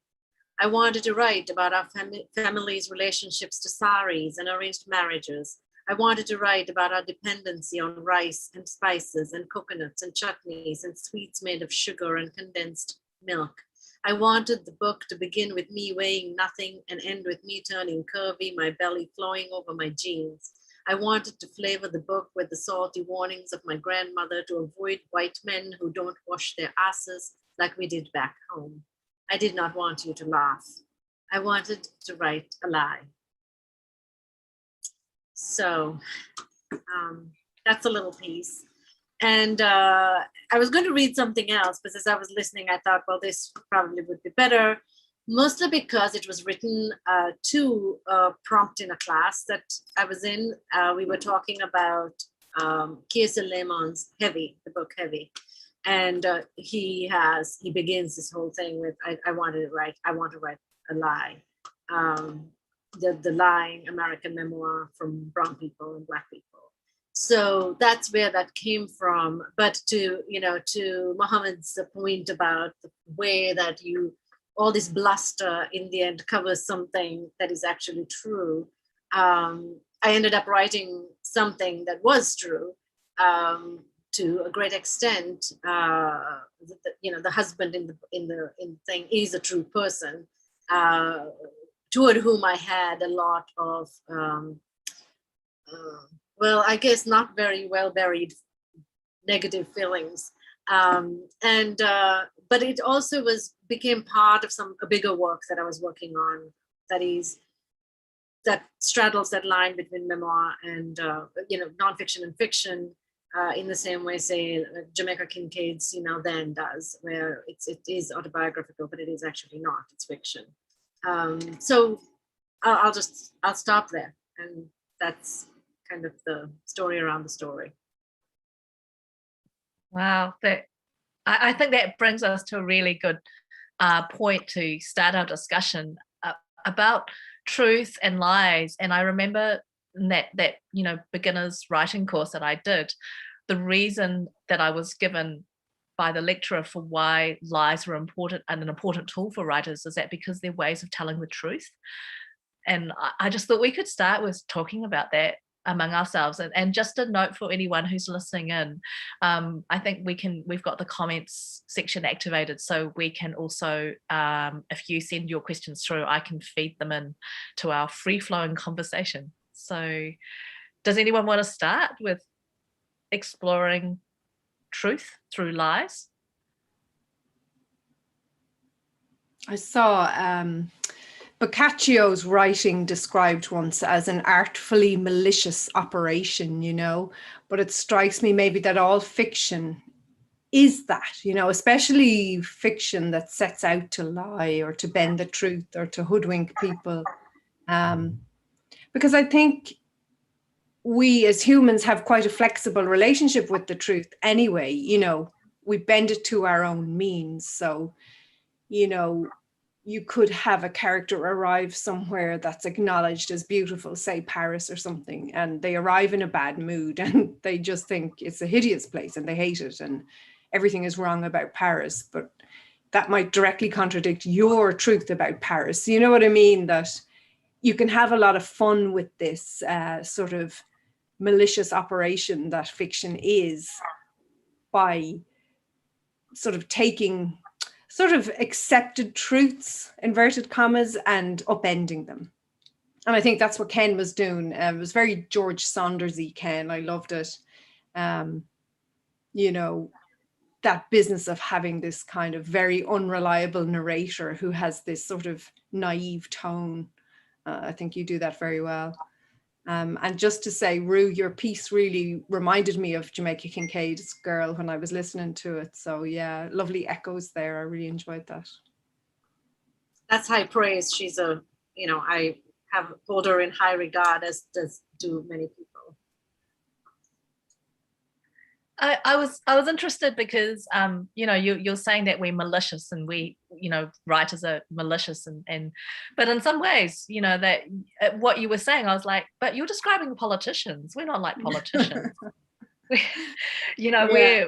I wanted to write about our family's relationships to saris and arranged marriages. I wanted to write about our dependency on rice and spices and coconuts and chutneys and sweets made of sugar and condensed milk. I wanted the book to begin with me weighing nothing and end with me turning curvy, my belly flowing over my jeans. I wanted to flavor the book with the salty warnings of my grandmother to avoid white men who don't wash their asses like we did back home. I did not want you to laugh. I wanted to write a lie. So that's a little piece. And I was going to read something else, but as I was listening, I thought, well, this probably would be better. Mostly because it was written to prompt in a class that I was in. We were talking about Kiesa Lemon's Heavy, the book Heavy. And he begins this whole thing with, I want to write a lie. The lying American memoir from brown people and black people. So that's where that came from. But to Mohammed's point about the way that all this bluster in the end covers something that is actually true. I ended up writing something that was true to a great extent. The husband in the thing is a true person, toward whom I had a lot of, I guess not very well buried negative feelings. But it also became part of a bigger work that I was working on, that straddles that line between memoir and nonfiction and fiction, in the same way, say, Jamaica Kincaid's Then does, where it is autobiographical, but it is actually not, it's fiction. So I'll stop there, and that's kind of the story around the story. Wow, I think that brings us to a really good point to start our discussion about truth and lies. And I remember in that beginner's writing course that I did, the reason that I was given by the lecturer for why lies were important and an important tool for writers is that because they're ways of telling the truth. And I just thought we could start with talking about that among ourselves. And just a note for anyone who's listening in, I think we've got the comments section activated, so we can also, if you send your questions through, I can feed them in to our free-flowing conversation. So does anyone want to start with exploring truth through lies? I saw Boccaccio's writing described once as an artfully malicious operation, but it strikes me maybe that all fiction is that, especially fiction that sets out to lie or to bend the truth or to hoodwink people. Because I think we as humans have quite a flexible relationship with the truth anyway, we bend it to our own means. So, you could have a character arrive somewhere that's acknowledged as beautiful, say Paris or something, and they arrive in a bad mood and they just think it's a hideous place and they hate it and everything is wrong about Paris. But that might directly contradict your truth about Paris. You know what I mean? That you can have a lot of fun with this sort of malicious operation that fiction is, by sort of taking sort of accepted truths, inverted commas, and upending them. And I think that's what Ken was doing. It was very George Saunders-y, Ken. I loved it. That business of having this kind of very unreliable narrator who has this sort of naive tone. I think you do that very well. And just to say, Rue, your piece really reminded me of Jamaica Kincaid's Girl when I was listening to it. So yeah, lovely echoes there. I really enjoyed that. That's high praise. She's I have hold her in high regard, as do many people. I was interested because you're saying that we're malicious and we writers are malicious and but in some ways that what you were saying, I was like, but you're describing politicians. We're not like politicians. Yeah.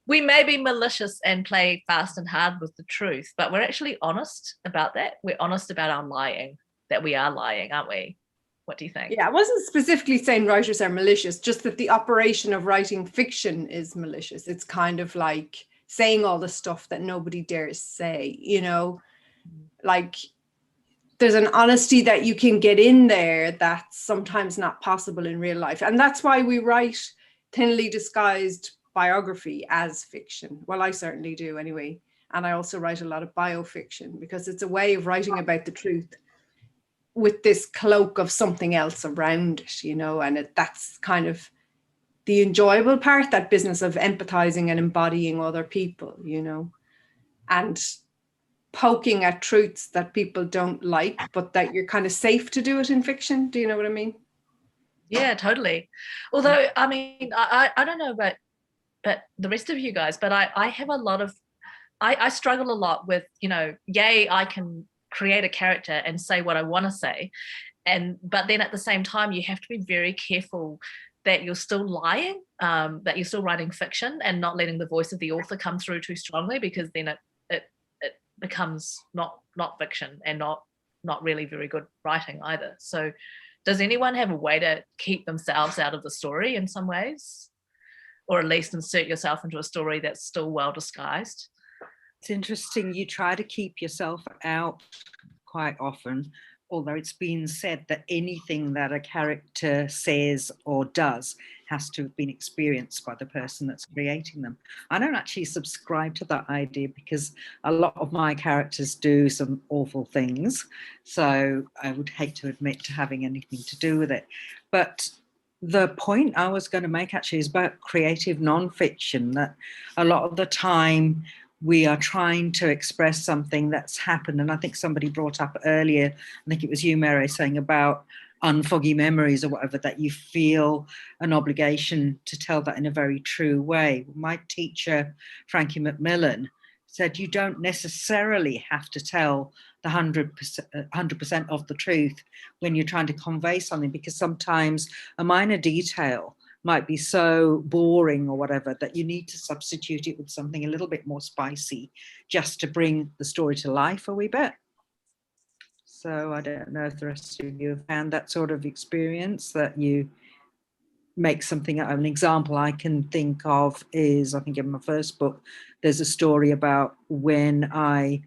we may be malicious and play fast and hard with the truth, but we're actually honest about that. We're honest about our lying, that we are lying, aren't we? What do you think? Yeah, I wasn't specifically saying writers are malicious, just that the operation of writing fiction is malicious. It's kind of like saying all the stuff that nobody dares say, like there's an honesty that you can get in there that's sometimes not possible in real life. And that's why we write thinly disguised biography as fiction. Well, I certainly do anyway. And I also write a lot of biofiction because it's a way of writing about the truth with this cloak of something else around it, and that's kind of the enjoyable part, that business of empathizing and embodying other people, and poking at truths that people don't like, but that you're kind of safe to do it in fiction. Do you know what I mean? Yeah, totally. Although, I mean, I don't know about but the rest of you guys, but I have a lot of, I struggle a lot with, I can create a character and say what I want to say, but then at the same time you have to be very careful that you're still lying, that you're still writing fiction and not letting the voice of the author come through too strongly, because then it becomes not fiction and not really very good writing either. So does anyone have a way to keep themselves out of the story in some ways, or at least insert yourself into a story that's still well disguised? It's interesting, you try to keep yourself out quite often, although it's been said that anything that a character says or does has to have been experienced by the person that's creating them. I don't actually subscribe to that idea because a lot of my characters do some awful things, so I would hate to admit to having anything to do with it. But the point I was going to make actually is about creative nonfiction, that a lot of the time we are trying to express something that's happened. And I think somebody brought up earlier, I think it was you, Mary, saying about unfoggy memories or whatever, that you feel an obligation to tell that in a very true way. My teacher, Frankie McMillan, said you don't necessarily have to tell the 100% of the truth when you're trying to convey something, because sometimes a minor detail might be so boring or whatever that you need to substitute it with something a little bit more spicy just to bring the story to life a wee bit. So I don't know if the rest of you have found that sort of experience, that you make something out of. An example I can think of is, I think in my first book, there's a story about when I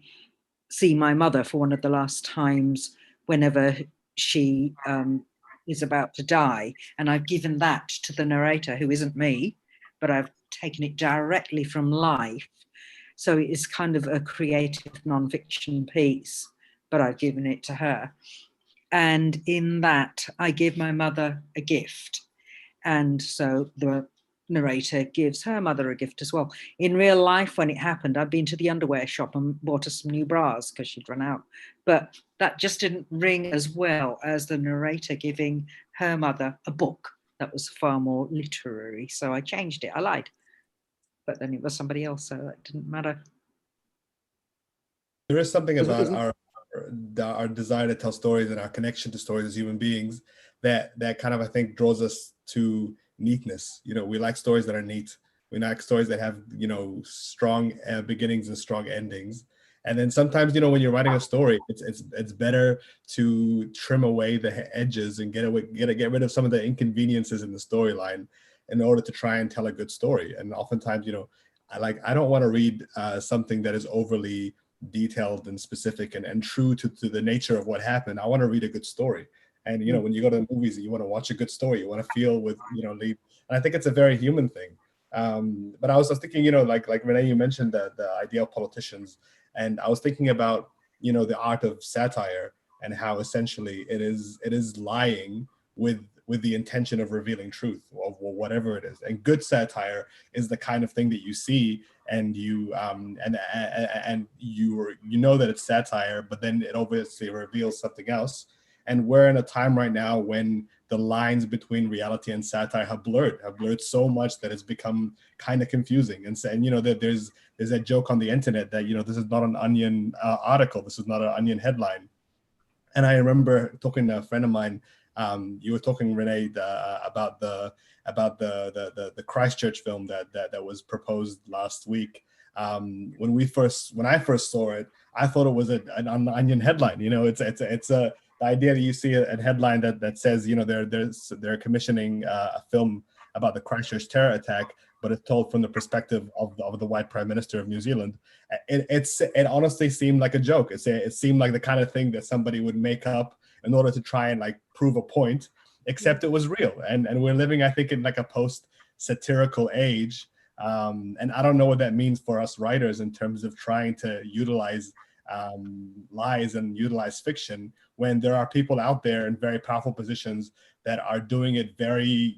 see my mother for one of the last times, whenever she is about to die. And I've given that to the narrator, who isn't me, but I've taken it directly from life. So it is kind of a creative nonfiction piece, but I've given it to her. And in that, I give my mother a gift. And so the narrator gives her mother a gift as well. In real life, when it happened, I'd been to the underwear shop and bought her some new bras because she'd run out. But that just didn't ring as well as the narrator giving her mother a book that was far more literary. So I changed it. I lied. But then it was somebody else, so that didn't matter. There is something about our desire to tell stories and our connection to stories as human beings that kind of, I think, draws us to neatness. You know, we like stories that are neat. We like stories that have, you know, strong beginnings and strong endings. And then sometimes, you know, when you're writing a story, it's better to trim away the edges and get rid of some of the inconveniences in the storyline in order to try and tell a good story. And oftentimes, you know, I don't want to read something that is overly detailed and specific and true to the nature of what happened. I want to read a good story. And, you know, when you go to the movies, you want to watch a good story. You want to feel with, you know, leave. And I think it's a very human thing. But I was thinking, you know, like Renee, you mentioned the idea of politicians. And I was thinking about, you know, the art of satire and how essentially it is lying with the intention of revealing truth, or whatever it is. And good satire is the kind of thing that you see and you and you know that it's satire, but then it obviously reveals something else. And we're in a time right now when the lines between reality and satire have blurred so much that it's become kind of confusing. And you know, that there's a joke on the internet that, you know, this is not an Onion article, this is not an Onion headline. And I remember talking to a friend of mine. You were talking, Renee, about the Christchurch film that was proposed last week. When I first saw it, I thought it was an Onion headline. You know, it's the idea that you see a headline that says, you know, they're commissioning a film about the Christchurch terror attack, but it's told from the perspective of the white Prime Minister of New Zealand. It honestly seemed like a joke. It seemed like the kind of thing that somebody would make up in order to try and like prove a point, except it was real. And we're living, I think, in like a post-satirical age. And I don't know what that means for us writers in terms of trying to utilize lies and utilize fiction, when there are people out there in very powerful positions that are doing it very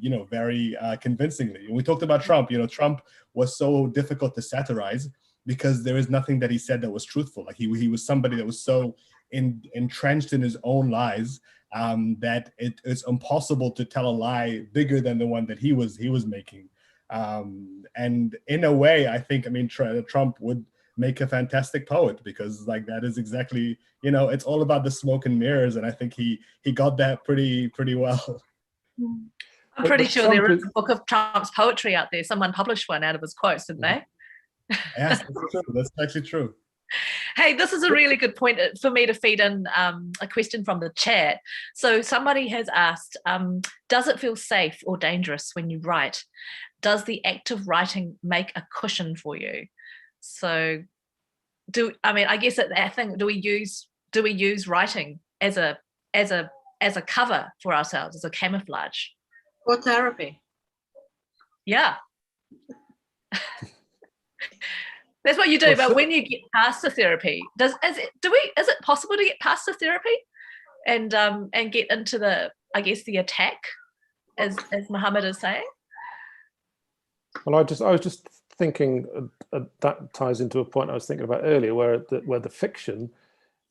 convincingly. And we talked about Trump. You know, Trump was so difficult to satirize because there is nothing that he said that was truthful. Like he was somebody that was so entrenched in his own lies that it's impossible to tell a lie bigger than the one that he was making. And in a way, I think, I mean, Trump would make a fantastic poet, because like that is exactly, you know, it's all about the smoke and mirrors, and I think he got that pretty well. I'm pretty sure there is a book of Trump's poetry out there. Someone published one out of his quotes, didn't they? Yes, that's true. That's actually true. Hey, this is a really good point for me to feed in a question from the chat. So somebody has asked, does it feel safe or dangerous when you write? Does the act of writing make a cushion for you? So I guess that thing, do we use writing as a cover for ourselves, as a camouflage? Or therapy. Yeah. That's what you do. But when you get past the therapy, is it possible to get past the therapy and get into the attack, as Muhammad is saying? Well, I was just thinking that ties into a point I was thinking about earlier, where the fiction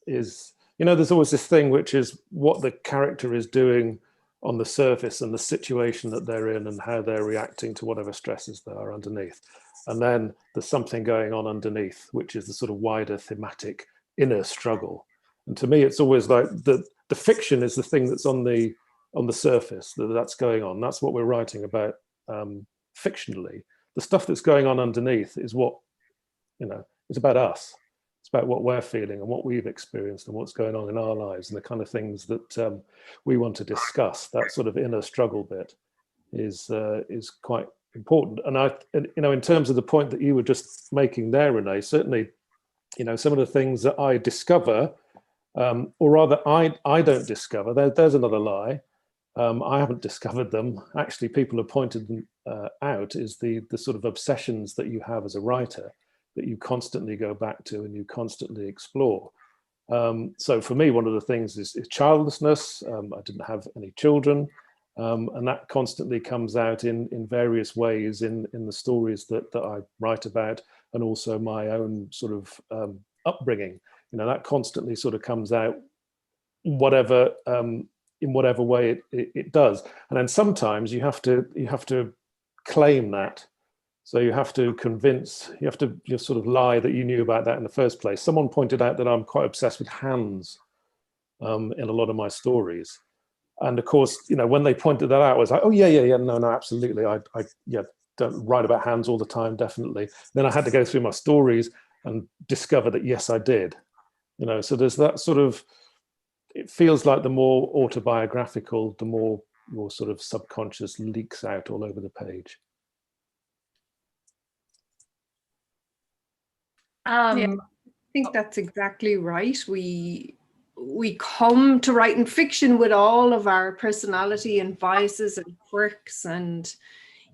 is you know, there's always this thing which is what the character is doing on the surface and the situation that they're in and how they're reacting to whatever stresses there are underneath. And then there's something going on underneath, which is the sort of wider thematic inner struggle. And to me, it's always like the fiction is the thing that's on the surface, that's going on. That's what we're writing about fictionally. The stuff that's going on underneath is what, you know, it's about us. It's about what we're feeling and what we've experienced and what's going on in our lives and the kind of things that we want to discuss. That sort of inner struggle bit is quite important. And you know, in terms of the point that you were just making there, Renee, certainly, you know, some of the things that I discover, or rather I don't discover, there's another lie. I haven't discovered them. Actually, people have pointed them out, is the sort of obsessions that you have as a writer that you constantly go back to and you constantly explore. So for me, one of the things is childlessness. I didn't have any children. And that constantly comes out in various ways in the stories that I write about, and also my own sort of upbringing. You know, that constantly sort of comes out, whatever in whatever way it does. And then sometimes you have to claim that. So you have to just sort of lie that you knew about that in the first place. Someone pointed out that I'm quite obsessed with hands in a lot of my stories. And of course, you know, when they pointed that out, I was like, oh yeah, no, absolutely. I don't write about hands all the time, definitely. Then I had to go through my stories and discover that, yes, I did. You know, so there's that sort of, it feels like the more autobiographical, the more your sort of subconscious leaks out all over the page. Yeah, I think that's exactly right. We come to writing fiction with all of our personality and biases and quirks, and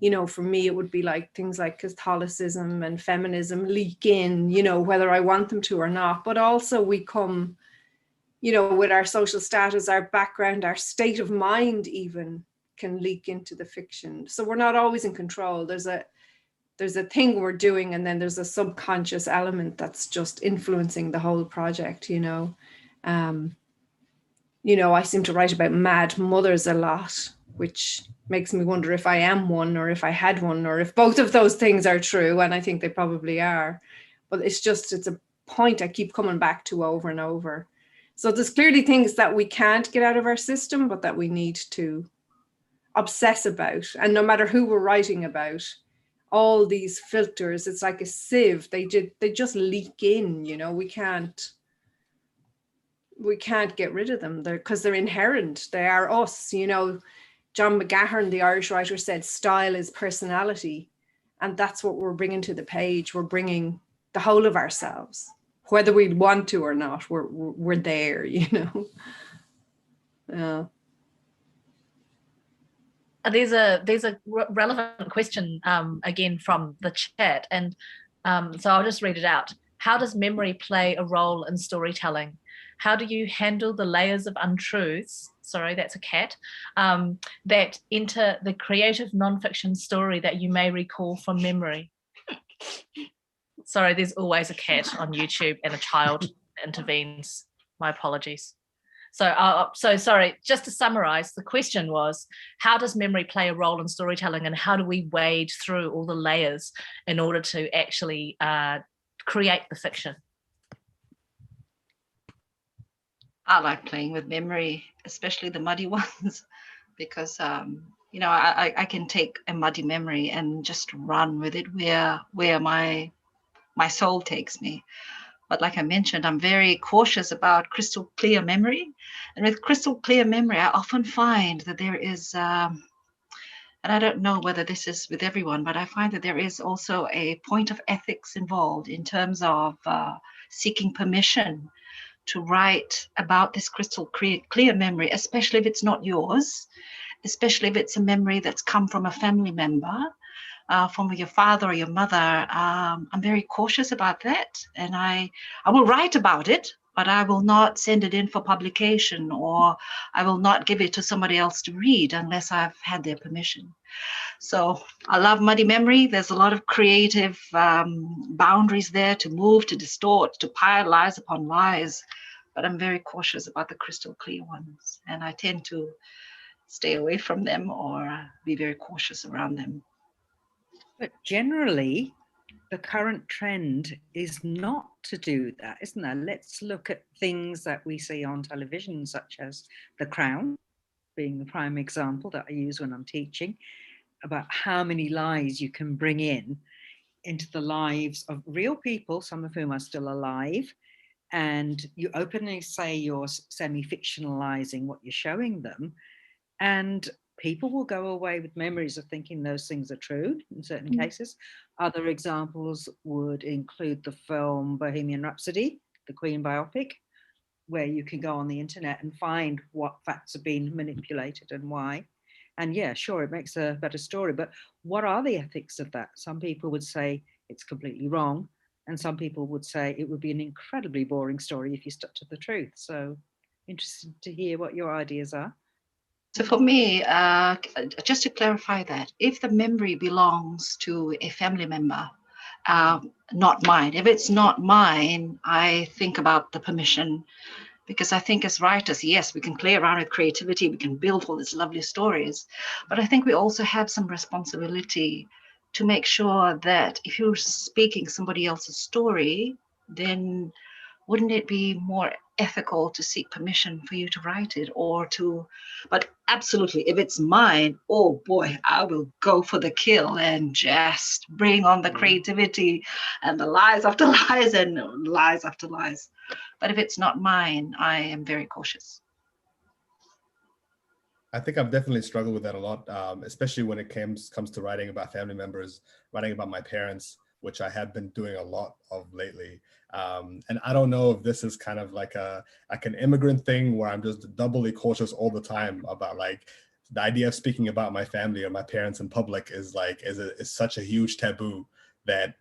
you know, for me it would be like things like Catholicism and feminism leak in, you know, whether I want them to or not. But also we come, you know, with our social status, our background, our state of mind even can leak into the fiction. So we're not always in control. There's a thing we're doing, and then there's a subconscious element that's just influencing the whole project, you know. You know, I seem to write about mad mothers a lot, which makes me wonder if I am one, or if I had one, or if both of those things are true, and I think they probably are. But it's a point I keep coming back to over and over. So there's clearly things that we can't get out of our system, but that we need to obsess about. And no matter who we're writing about, all these filters, it's like a sieve. They just leak in, you know. We can't get rid of them because they're inherent. They are us, you know. John McGahern, the Irish writer, said style is personality, and that's what we're bringing to the page. We're bringing the whole of ourselves, whether we want to or not. We're there, you know. Yeah. There's a relevant question again from the chat, and so I'll just read it out. How does memory play a role in storytelling? How do you handle the layers of untruths, sorry, that's a cat, that enter the creative nonfiction story that you may recall from memory? Sorry, there's always a cat on YouTube and a child intervenes. My apologies. So sorry, just to summarize, the question was, how does memory play a role in storytelling, and how do we wade through all the layers in order to actually create the fiction? I like playing with memory, especially the muddy ones, because you know, I can take a muddy memory and just run with it where my soul takes me. But like I mentioned, I'm very cautious about crystal clear memory. And with crystal clear memory, I often find that there is, and I don't know whether this is with everyone, but I find that there is also a point of ethics involved in terms of seeking permission to write about this crystal clear memory, especially if it's not yours, especially if it's a memory that's come from a family member, from your father or your mother. I'm very cautious about that, and I will write about it, but I will not send it in for publication, or I will not give it to somebody else to read unless I've had their permission. So I love muddy memory. There's a lot of creative boundaries there to move, to distort, to pile lies upon lies. but I'm very cautious about the crystal clear ones, and I tend to stay away from them or be very cautious around them. But generally, the current trend is not to do that, isn't there? Let's look at things that we see on television, such as The Crown, being the prime example that I use when I'm teaching, about how many lies you can bring into the lives of real people, some of whom are still alive, and you openly say you're semi-fictionalizing what you're showing them, and people will go away with memories of thinking those things are true in certain cases. Other examples would include the film Bohemian Rhapsody, the Queen biopic, where you can go on the internet and find what facts have been manipulated and why. And yeah, sure, it makes a better story, but what are the ethics of that? Some people would say it's completely wrong, and some people would say it would be an incredibly boring story if you stuck to the truth. So interested to hear what your ideas are. So for me, just to clarify that, if the memory belongs to a family member, not mine, if it's not mine, I think about the permission, because I think as writers, yes, we can play around with creativity, we can build all these lovely stories, but I think we also have some responsibility to make sure that if you're speaking somebody else's story, then wouldn't it be more ethical to seek permission for you to write it, or to, but absolutely, if it's mine, oh boy, I will go for the kill and just bring on the creativity and the lies after lies and lies after lies. But if it's not mine, I am very cautious. I think I've definitely struggled with that a lot, especially when it comes to writing about family members, writing about my parents, which I have been doing a lot of lately. And I don't know if this is kind of like an immigrant thing where I'm just doubly cautious all the time about, like, the idea of speaking about my family or my parents in public is such a huge taboo that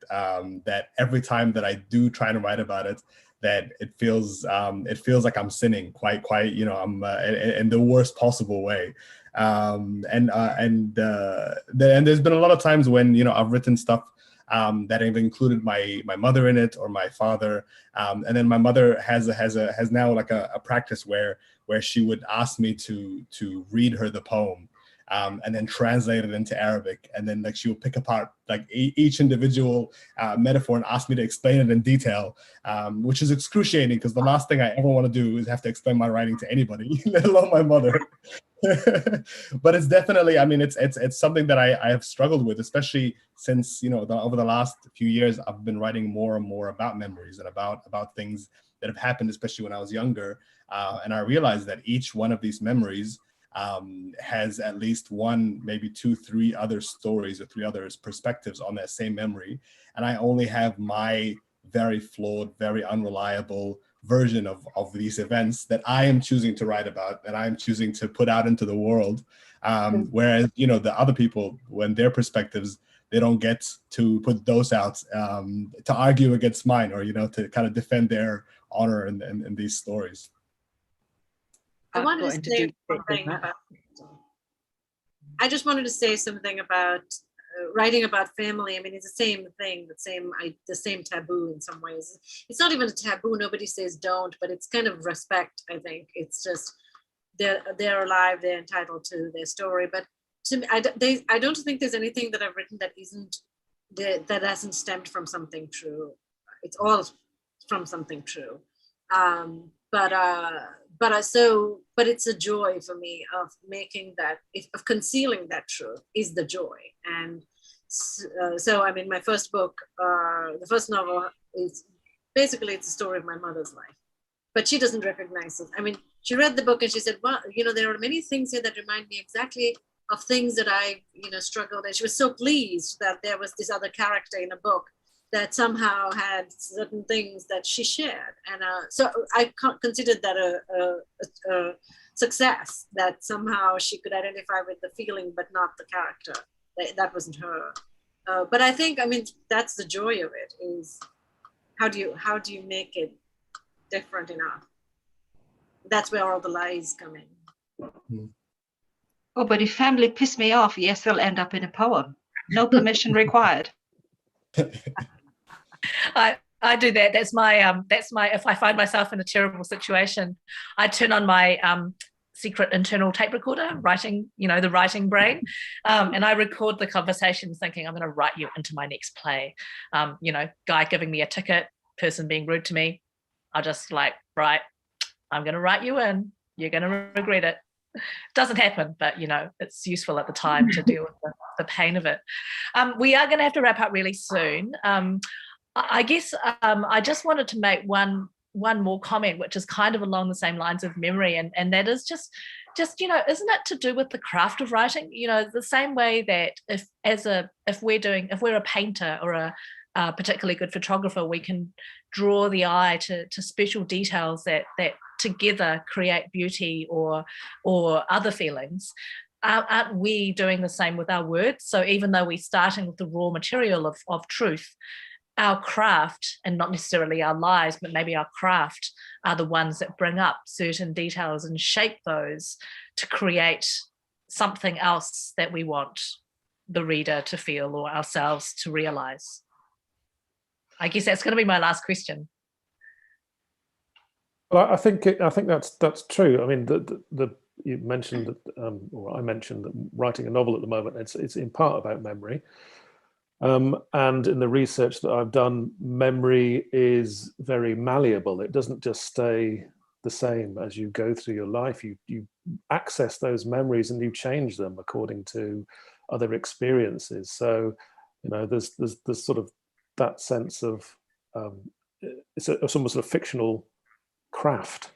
that every time that I do try to write about it, that it feels like I'm sinning quite, you know, I'm in the worst possible way. And there's been a lot of times when, you know, I've written stuff that have included my mother in it, or my father, and then my mother has now like a practice where she would ask me to read her the poem, and then translate it into Arabic, and then like she would pick apart like each individual metaphor and ask me to explain it in detail, which is excruciating, because the last thing I ever want to do is have to explain my writing to anybody, let alone my mother. But it's definitely, I mean, it's something that I have struggled with, especially since, you know, over the last few years, I've been writing more and more about memories and about things that have happened, especially when I was younger. And I realized that each one of these memories has at least one, maybe two, three other stories or three other perspectives on that same memory. And I only have my very flawed, very unreliable version of these events that I am choosing to write about, that I'm choosing to put out into the world. Whereas, you know, the other people, when their perspectives, they don't get to put those out to argue against mine, or, you know, to kind of defend their honor in these stories. I wanted to say something about, I just wanted to say something about writing about family. I mean, it's the same thing, the same taboo in some ways. It's not even a taboo. Nobody says don't, but it's kind of respect, I think. It's just they're alive, they're entitled to their story. But to me, I don't think there's anything that I've written that hasn't stemmed from something true. It's all from something true. But it's a joy for me of making that, of concealing that truth is the joy. And so I mean, my first book, the first novel, is basically, it's a story of my mother's life, but she doesn't recognize it. I mean, she read the book and she said, well, you know, there are many things here that remind me exactly of things that I, you know, struggled. And she was so pleased that there was this other character in a book that somehow had certain things that she shared. And so I considered that a success, that somehow she could identify with the feeling, but not the character. That wasn't her. But I think, I mean, that's the joy of it, is how do you make it different enough? That's where all the lies come in. Oh, but if family piss me off, yes, they'll end up in a poem. No permission required. I do that. That's my if I find myself in a terrible situation, I turn on my secret internal tape recorder, writing, the writing brain, and I record the conversations thinking I'm going to write you into my next play. Guy giving me a ticket, person being rude to me, I'll just right, I'm going to write you in, you're going to regret it. Doesn't happen, but it's useful at the time to deal with the pain of it. We are going to have to wrap up really soon. I guess I just wanted to make one more comment, which is kind of along the same lines of memory, and that is just isn't it to do with the craft of writing? The same way that if we're a painter or a particularly good photographer, we can draw the eye to special details that together create beauty or other feelings. Aren't we doing the same with our words? So even though we're starting with the raw material of truth, our craft, and not necessarily our lies, but maybe our craft, are the ones that bring up certain details and shape those to create something else that we want the reader to feel or ourselves to realize. I guess that's going to be my last question. Well, I think that's true. I mean, you mentioned that, or I mentioned that writing a novel at the moment, it's in part about memory. And in the research that I've done, memory is very malleable. It doesn't just stay the same as you go through your life. You access those memories and you change them according to other experiences. So, there's sort of that sense of it's almost a fictional craft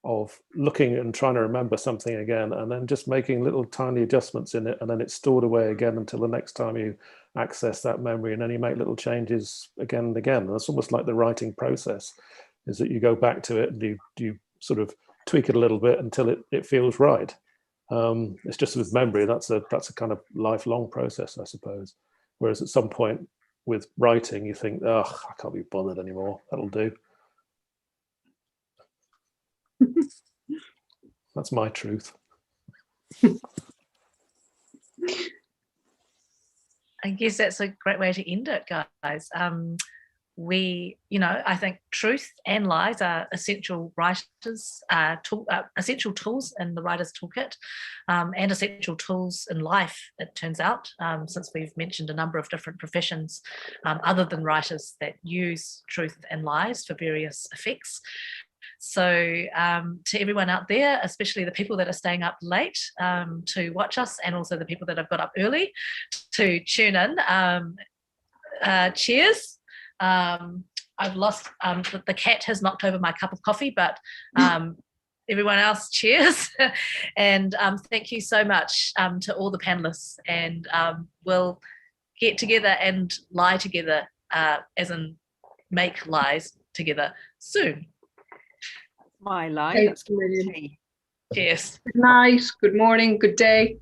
of looking and trying to remember something again, and then just making little tiny adjustments in it, and then it's stored away again until the next time you access that memory, and then you make little changes again and again. And that's almost like the writing process, is that you go back to it and you sort of tweak it a little bit until it feels right. It's just with memory, that's a kind of lifelong process, I suppose. Whereas at some point with writing, you think, oh, I can't be bothered anymore, that'll do. That's my truth. I guess that's a great way to end it, guys. I think truth and lies are essential essential tools in the writer's toolkit, and essential tools in life, it turns out, since we've mentioned a number of different professions other than writers that use truth and lies for various effects. So to everyone out there, especially the people that are staying up late to watch us, and also the people that have got up early to tune in, cheers. I've lost, the cat has knocked over my cup of coffee, but everyone else, cheers. And thank you so much to all the panelists, and we'll get together and lie together, as in make lies together soon. My life. Thanks, Cheers. Good night, good morning, good day.